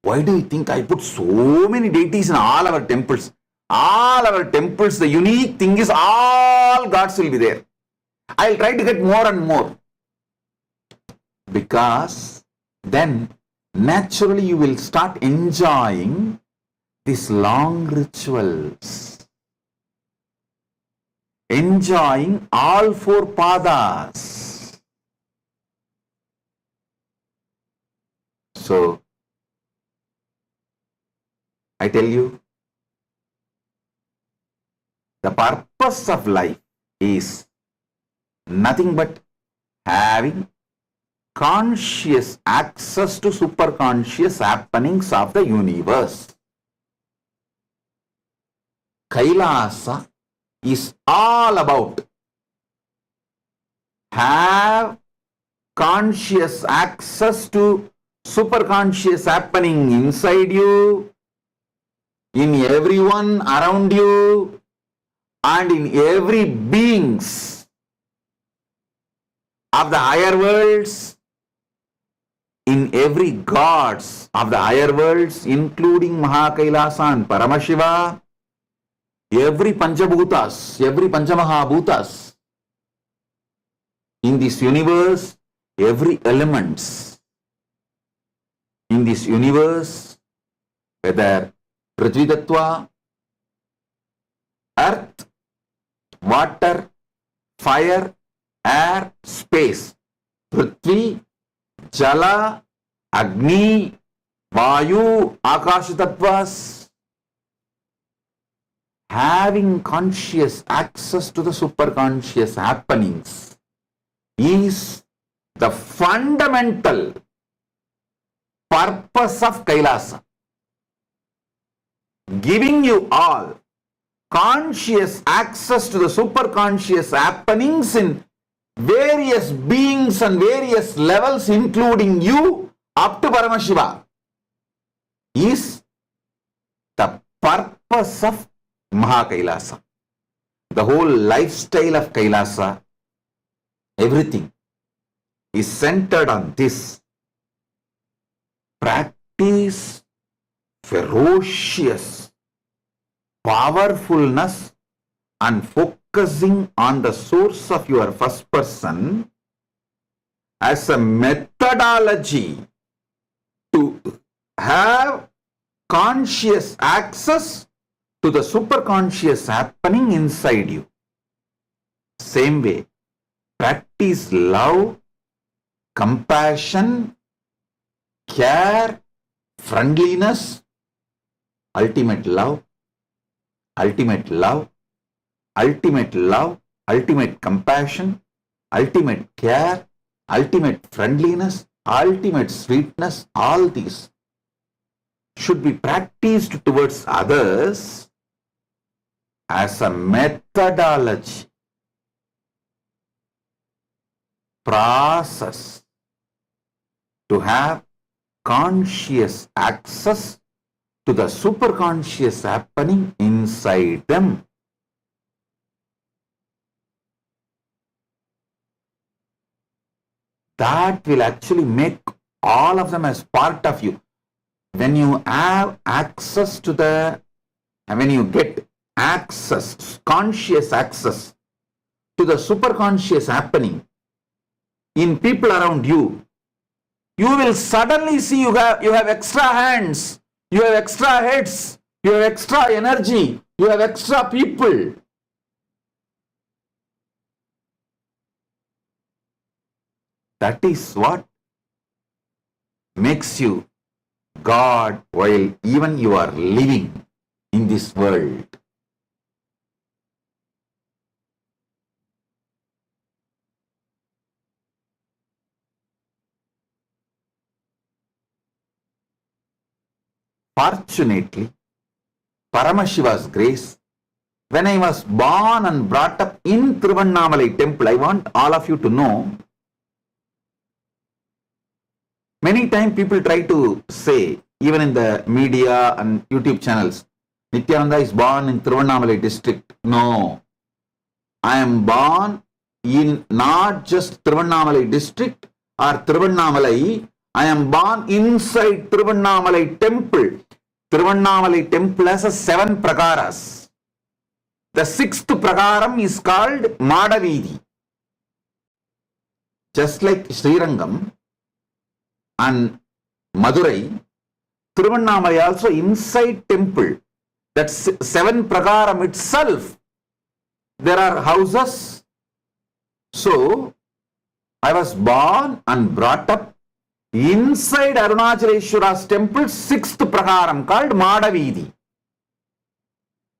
Why do you think I put so many deities in all our temples? All our temples, the unique thing is all gods will be there. I'll try to get more and more. Because then naturally you will start enjoying these long rituals. Enjoying all four padas. So, I tell you, the purpose of life is nothing but having conscious access to superconscious happenings of the universe. Kailasa is all about have conscious access to superconscious happening inside you, in everyone around you, and in every beings of the higher worlds, in every gods of the higher worlds, including Mahakailasa and Paramashiva, every Panchabhutas, every Panchamahabhutas, in this universe, every elements in this universe, whether Prithvi Tattva, earth, water, fire, air, space, Prithvi, Jala, Agni, Vayu, Akasha Tattvas, having conscious access to the superconscious happenings is the fundamental purpose of Kailasa. Giving you all conscious access to the superconscious happenings in various beings and various levels, including you, up to Paramashiva, is the purpose of Mahakailasa. The whole lifestyle of Kailasa, everything is centered on this. Practice ferocious powerfulness and focusing on the source of your first person as a methodology to have conscious access to the superconscious happening inside you. Same way, practice love, compassion, care, friendliness, ultimate love, ultimate love, ultimate love, ultimate compassion, ultimate care, ultimate friendliness, ultimate sweetness. All these should be practiced towards others as a methodology, process to have conscious access to the superconscious happening inside them. That will actually make all of them as part of you. When you have access to when you get access, conscious access to the superconscious happening in people around you, you will suddenly see you have extra hands, you have extra heads, you have extra energy, you have extra people. That is what makes you God while even you are living in this world. Fortunately, Paramashiva's grace, when I was born and brought up in Tiruvannamalai temple, I want all of you to know, many times people try to say, even in the media and YouTube channels, Nityananda is born in Tiruvannamalai district. No, I am born in not just Tiruvannamalai district or Tiruvannamalai, I am born inside Tiruvannamalai temple. Tiruvannamalai temple has 7 prakaras. The 6th prakaram is called Madavidi. Just like Srirangam and Madurai, Tiruvannamalai also inside temple. That 7 prakaram itself, there are houses. So, I was born and brought up inside Arunachaleshwara's temple, 6th prakaram called Madavidi.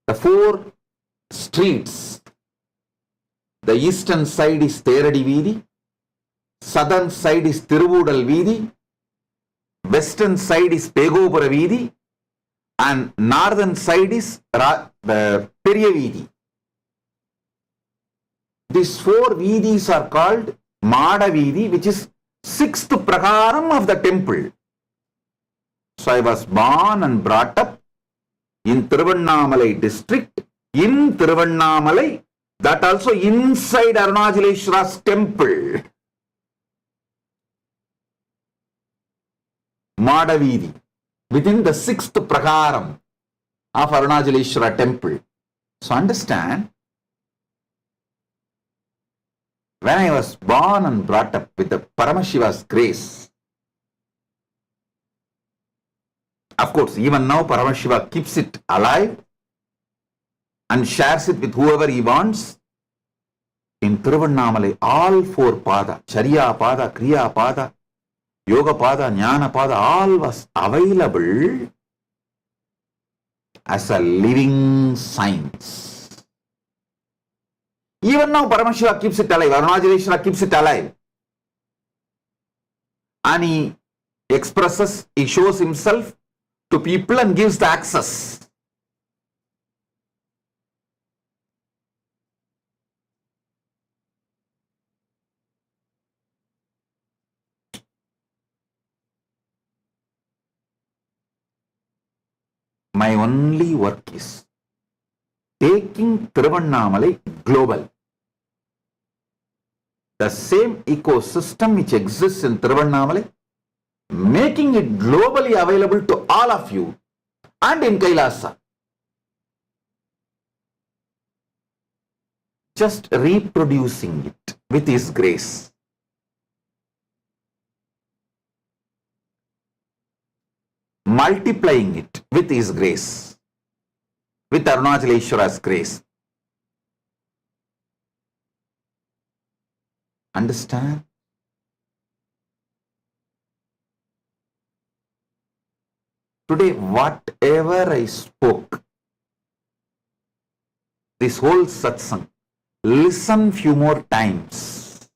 The 4 streets. The eastern side is Theradi Veedi, southern side is Tiruvudal Veedi, western side is Pegopura Veedi, and northern side is the Periya Veedi. These 4 Veedis are called Madavidi, which is 6th prakaram of the temple. So I was born and brought up in Tiruvannamalai district, in Tiruvannamalai, that also inside Arunachaleshwara's temple. Madavidi, within the 6th prakaram of Arunachaleshwara temple. So understand, when I was born and brought up with the Paramashiva's grace, of course, even now Paramashiva keeps it alive and shares it with whoever he wants. In Tiruvannamalai, all 4 pada, Charya pada, Kriya pada, Yoga pada, Jnana pada, all was available as a living science. Even now Paramashiva keeps it alive, Arunachaleshwara keeps it alive. And he expresses, he shows himself to people and gives the access. My only work is taking Tiruvannamalai global. The same ecosystem which exists in Tiruvannamalai, making it globally available to all of you and in Kailasa. Just reproducing it with His grace. Multiplying it with His grace, with Arunachaleshwara's grace. Understand? Today, whatever I spoke, this whole satsang, listen few more times.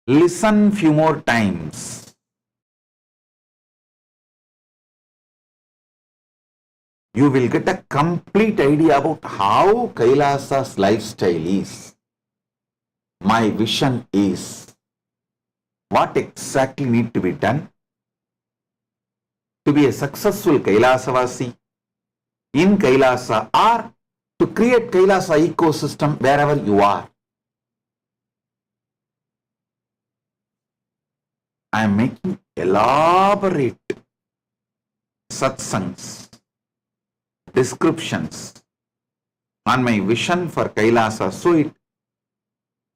Listen few more times. You will get a complete idea about how Kailasa's lifestyle is. My vision is what exactly need to be done to be a successful Kailasavasi in Kailasa or to create Kailasa ecosystem wherever you are. I am making elaborate satsangs, descriptions on my vision for Kailasa, so it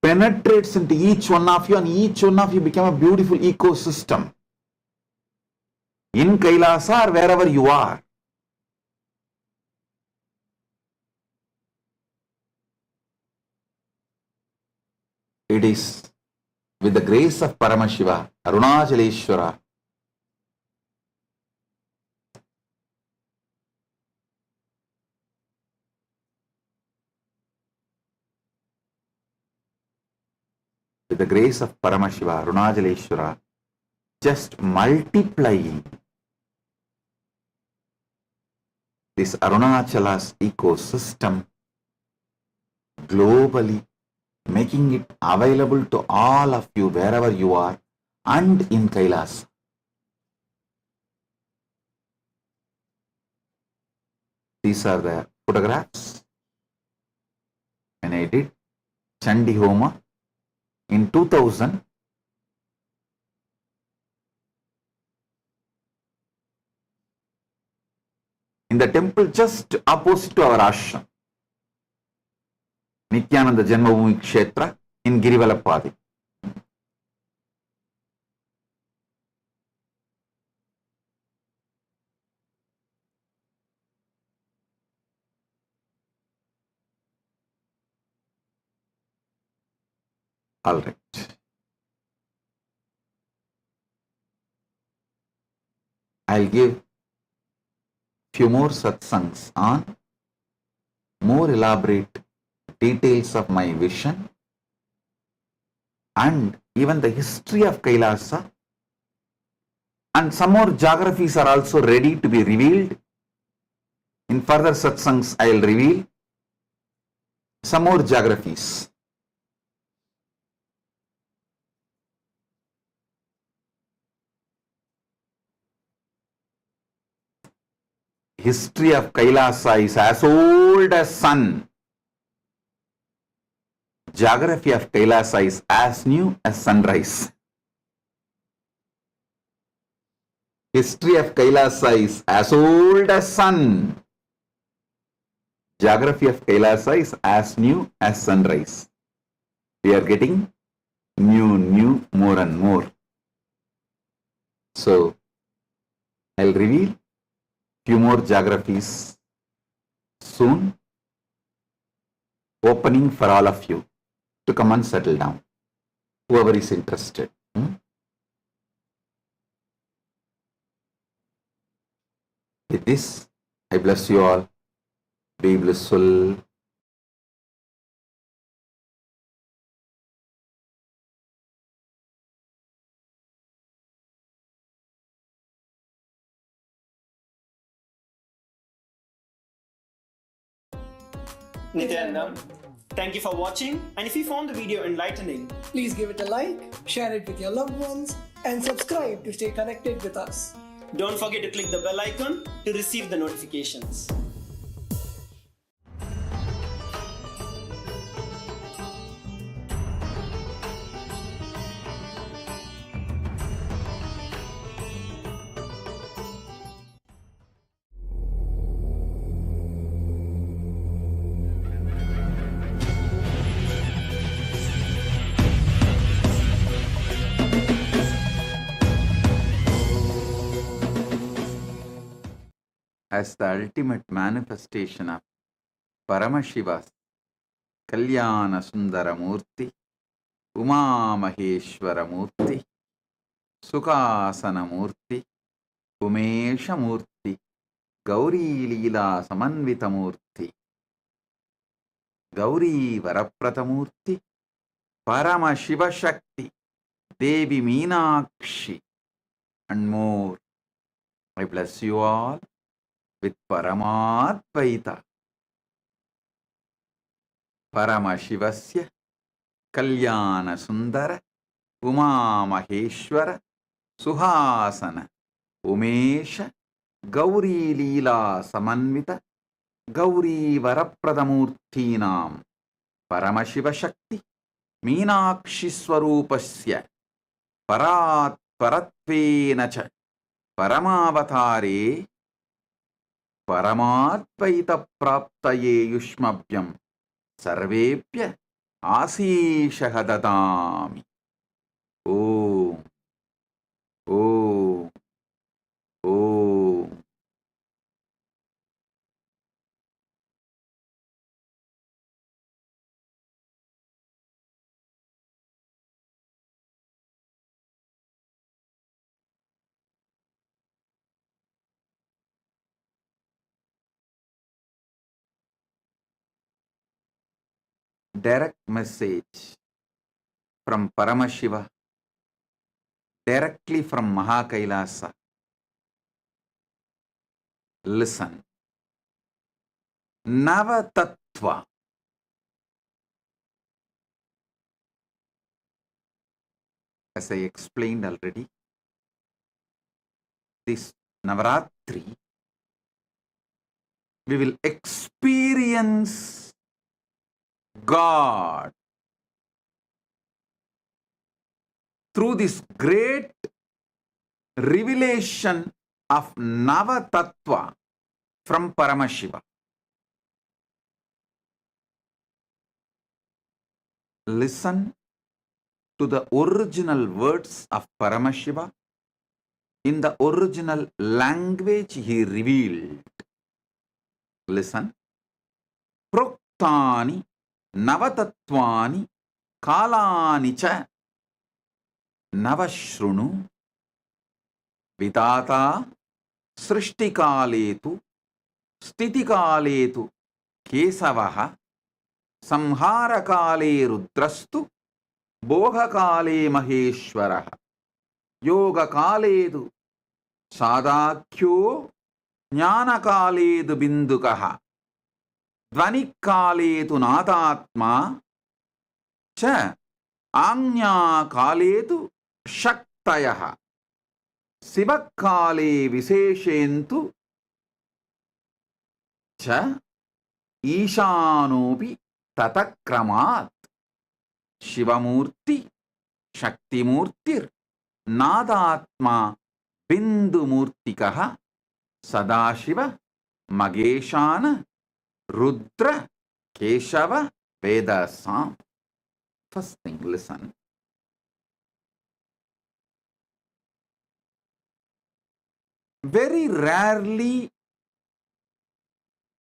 penetrates into each one of you and each one of you become a beautiful ecosystem in Kailasa or wherever you are. It is with the grace of Paramashiva, Arunachaleshwara, with the grace of Paramashiva, Arunachaleshwara, just multiplying this Arunachala's ecosystem globally, making it available to all of you wherever you are and in Kailasa. These are the photographs when I did Chandi Homa in 2000. In the temple just opposite to our ashram, Nityananda Janmabhoomi Kshetra in Girivalapadi. All right. I'll give few more satsangs on more elaborate details of my vision and even the history of Kailasa, and some more geographies are also ready to be revealed. In further satsangs, I will reveal some more geographies. History of Kailasa is as old as sun. Geography of Kailasa is as new as sunrise. History of Kailasa is as old as sun. Geography of Kailasa is as new as sunrise. We are getting new, more and more. So, I'll reveal few more geographies soon, opening for all of you to come and settle down, whoever is interested. With this, I bless you all. Be blissful. Nityanandam. Thank you for watching, and if you found the video enlightening, Please give it a like, share it with your loved ones, and subscribe to stay connected with us. don't forget to click the bell icon to receive the notifications. As the ultimate manifestation of Paramashiva's Kalyana Sundaramurti, Uma Maheshwaramurti, Sukhasanamurti, Umeshamurti, Gauri Leela Samanvitamurti, Gauri Varapratamurti, Paramashiva Shakti, Devi Meenakshi, and more. I bless you all with Paramadvaita. Paramashivasya Kalyana Sundara Uma Maheshwara Suhasana Umesha Gauri Leela Samanvita Gauri Varapradamurtinam Paramashiva Shakti Meenakshi Swarupasya Paratvenacha Paramavatare Paramadvaita Praptaye Yushmabhyam Sarvepya Asishaha Dadami. Om. Om. Om. Direct message from Paramashiva, directly from Kailasa. Listen. Navatattva. As I explained already, this Navaratri, we will experience God through this great revelation of Navatattva from Paramashiva. Listen to the original words of Paramashiva in the original language he revealed. Listen. Proktani Navatattvani Kalani cha Navashrunu Vidata Srishtikaletu Stitikaletu Kesavaha Samharakale Rudrastu Bhogakale Maheshwaraha Yogakaledu Sadakyo Jnanakaledu Bindukaha Dvanikaletu Nadatma Cha Agnyakaletu Shaktayaha Sivakale Viseshentu Cha Ishanopi Tatakramat Shivamurti Shaktimurtir Nadatma Bindumurtikaha Sadashiva Mageshana Rudra Keshava Vedasam. First thing, listen. Very rarely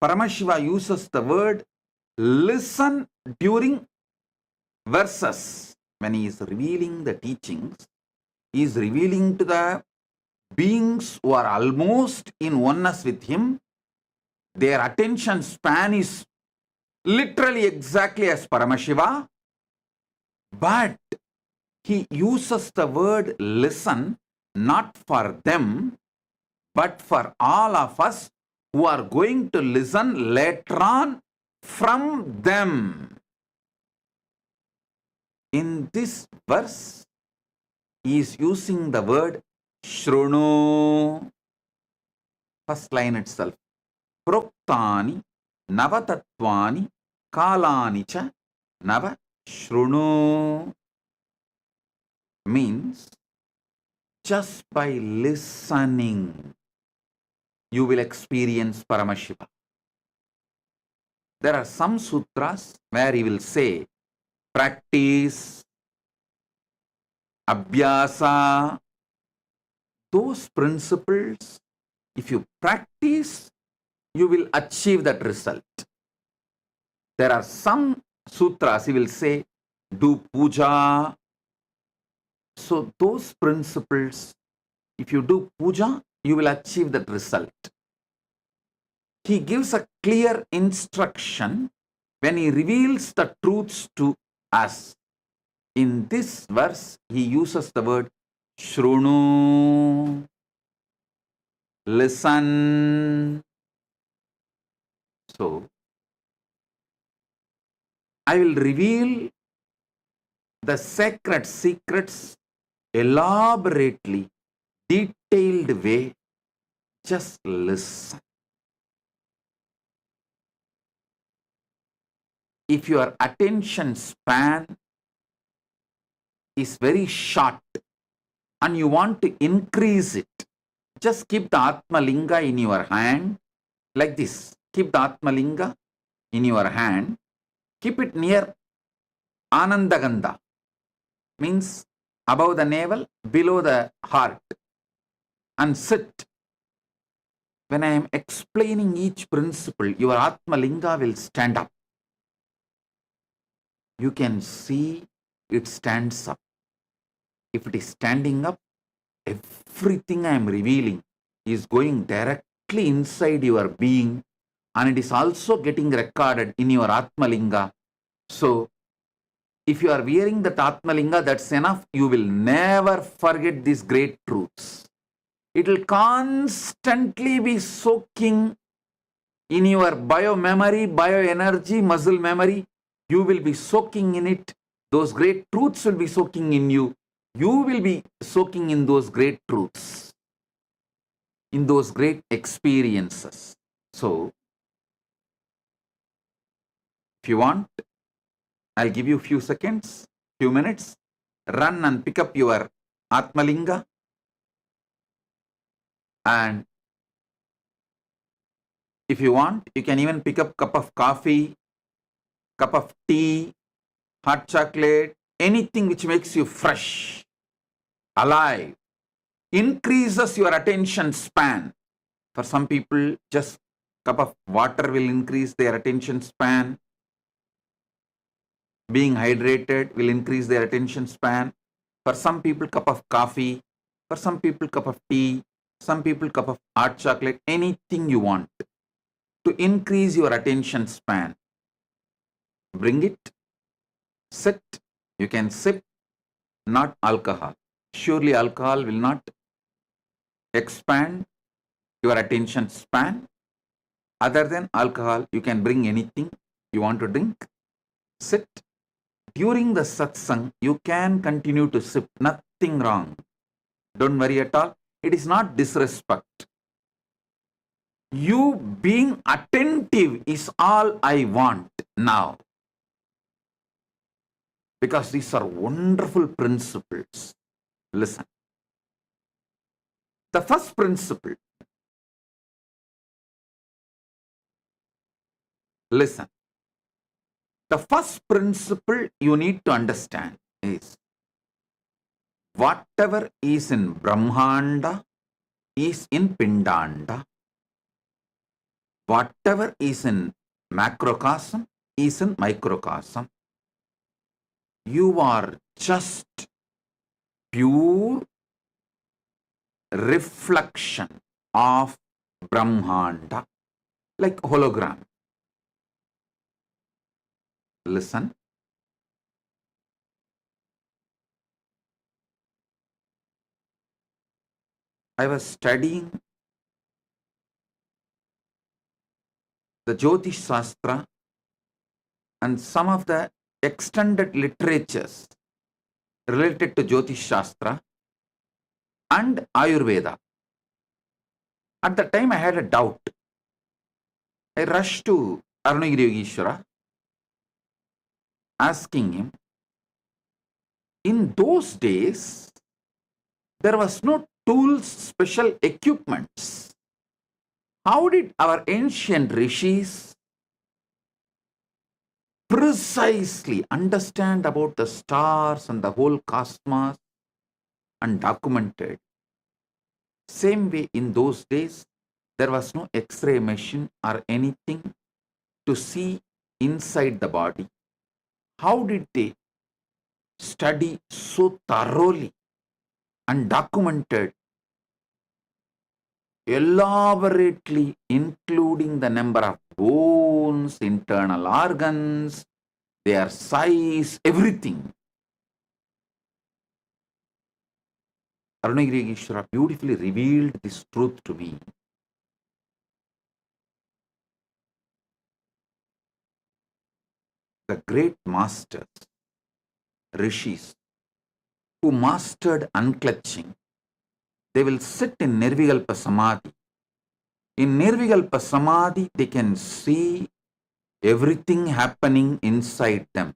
Paramashiva uses the word listen during verses. When he is revealing the teachings, he is revealing to the beings who are almost in oneness with him. Their attention span is literally exactly as Paramashiva, but he uses the word listen not for them, but for all of us who are going to listen later on from them. In this verse, he is using the word shrunu. First line itself. Proktani navatatvani kalani cha nava shrunu. Means just by listening, you will experience Paramashiva. There are some sutras where he will say, practice, abhyasa, those principles, if you practice, you will achieve that result. There are some sutras, he will say, do puja. So those principles, if you do puja, you will achieve that result. He gives a clear instruction when he reveals the truths to us. In this verse, he uses the word shrunu, listen. So, I will reveal the sacred secrets elaborately, detailed way. Just listen. If your attention span is very short and you want to increase it, just keep the Atma Linga in your hand like this. Keep the Atma Linga in your hand. Keep it near Anandagandha, means above the navel, below the heart, and sit. When I am explaining each principle, your Atma Linga will stand up. You can see it stands up. If it is standing up, everything I am revealing is going directly inside your being, and it is also getting recorded in your Atma Linga. So, if you are wearing that Atma Linga, that's enough. You will never forget these great truths. It will constantly be soaking in your bio-memory, bio-energy, muscle memory. You will be soaking in it. Those great truths will be soaking in you. You will be soaking in those great truths, in those great experiences. So, if you want, I'll give you a few seconds, few minutes. Run and pick up your Atmalinga. And if you want, you can even pick up a cup of coffee, cup of tea, hot chocolate, anything which makes you fresh, alive, increases your attention span. For some people, just a cup of water will increase their attention span. Being hydrated will increase their attention span. For some people, cup of coffee. For some people, cup of tea. Some people, cup of hot chocolate. Anything you want to increase your attention span. Bring it. Sit. You can sip. Not alcohol. Surely alcohol will not expand your attention span. Other than alcohol, you can bring anything you want to drink. Sit. During the satsang, you can continue to sip. Nothing wrong. Don't worry at all. It is not disrespect. You being attentive is all I want now. Because these are wonderful principles. Listen. The first principle. Listen. The first principle you need to understand is whatever is in Brahmanda is in Pindanda. Whatever is in macrocosm is in microcosm. You are just pure reflection of Brahmanda, like hologram. Listen. I was studying the Jyotish Shastra and some of the extended literatures related to Jyotish Shastra and Ayurveda. At the time, I had a doubt. I rushed to Arunagiri Yogeshwara, asking him, in those days, there was no tools, special equipments. How did our ancient rishis precisely understand about the stars and the whole cosmos and documented? Same way, in those days, there was no X-ray machine or anything to see inside the body. How did they study so thoroughly and documented elaborately, including the number of bones, internal organs, their size, everything? Arunagiri Yogeshwara beautifully revealed this truth to me. The great masters, rishis, who mastered unclutching, they will sit in Nirvikalpa Samadhi. In Nirvikalpa Samadhi, they can see everything happening inside them.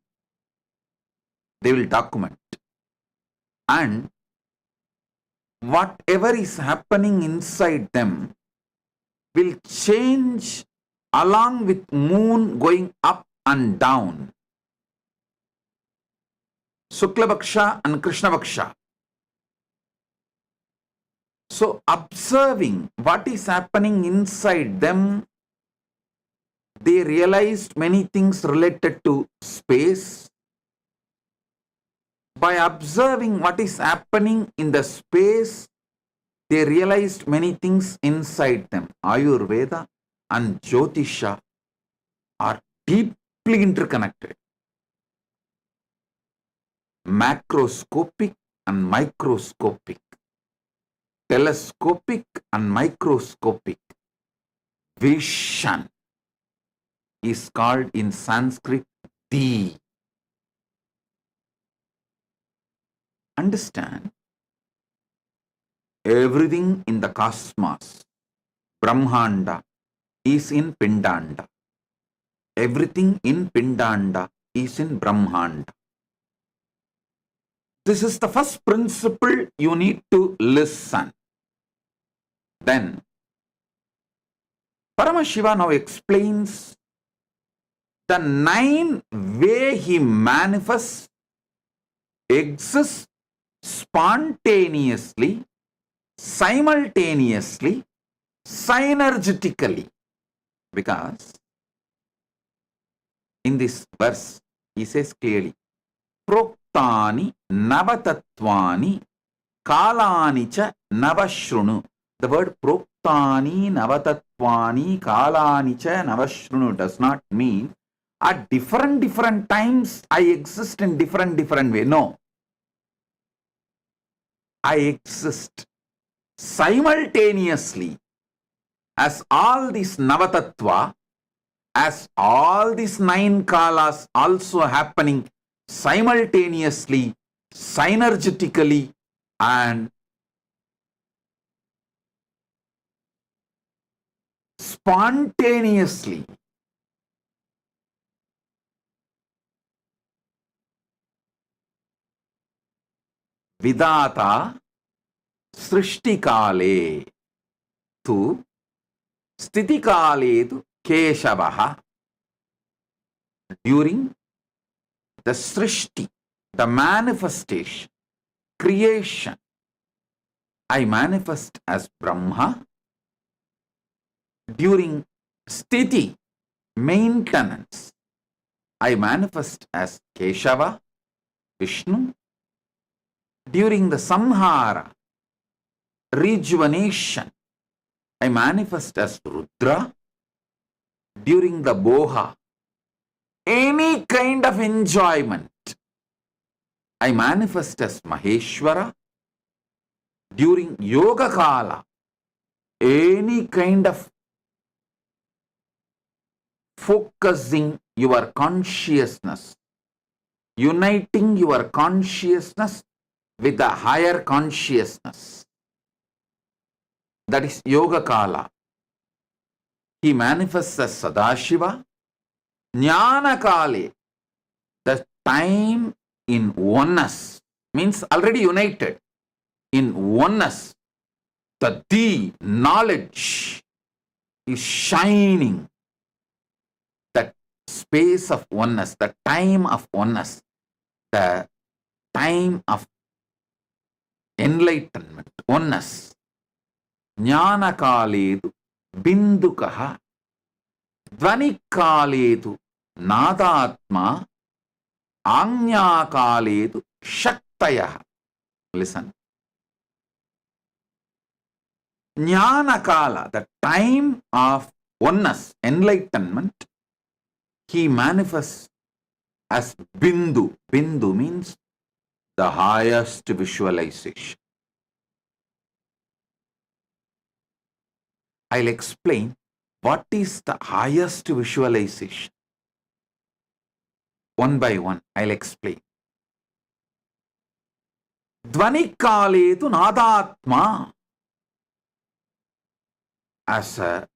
They will document. And whatever is happening inside them will change along with moon going up and down. Shukla Bhaksha and Krishna Bhaksha. So observing what is happening inside them, they realized many things related to space. By observing what is happening in the space, they realized many things inside them. Ayurveda and Jyotisha are deeply interconnected. Macroscopic and microscopic, telescopic and microscopic vision is called in Sanskrit di. Understand, everything in the cosmos, Brahmanda, is in Pindanda. Everything in Pindanda is in Brahmanda. This is the first principle you need to listen. Then, Paramashiva now explains the 9 way he manifests, exists spontaneously, simultaneously, synergetically. Because in this verse, he says clearly, Proktani Navatatvani Kalani cha Navashrunu. The word Proktani Navatatvani Kalani cha Navashrunu does not mean at different times I exist in different way. No. I exist simultaneously as all these Navatattva, as all these 9 kalas also happening simultaneously, synergetically, and spontaneously. Vidata Srishtikale tu Stitikale tu Keshavaha. During the Srishti, the manifestation, creation, I manifest as Brahma. During Sthiti, maintenance, I manifest as Keshava, Vishnu. During the Samhara, rejuvenation, I manifest as Rudra. During the Boha, any kind of enjoyment, I manifest as Maheshwara. During Yoga Kala, any kind of focusing your consciousness, uniting your consciousness with the higher consciousness. That is Yoga Kala. He manifests as Sadashiva. Jnana Kale, the time in oneness, means already united in oneness. The knowledge is shining. That space of oneness, the time of oneness, the time of enlightenment, oneness. Jnana Kaledu Bindukaha, Dvani Kaledu Nadatma, Anya Kaledu Shaktayah. Listen. Jnana Kala, the time of oneness, enlightenment, he manifests as Bindu. Bindu means the highest visualization. I'll explain what is the highest visualization. One by one, I'll explain. Dvanikaletu Nadatma. As a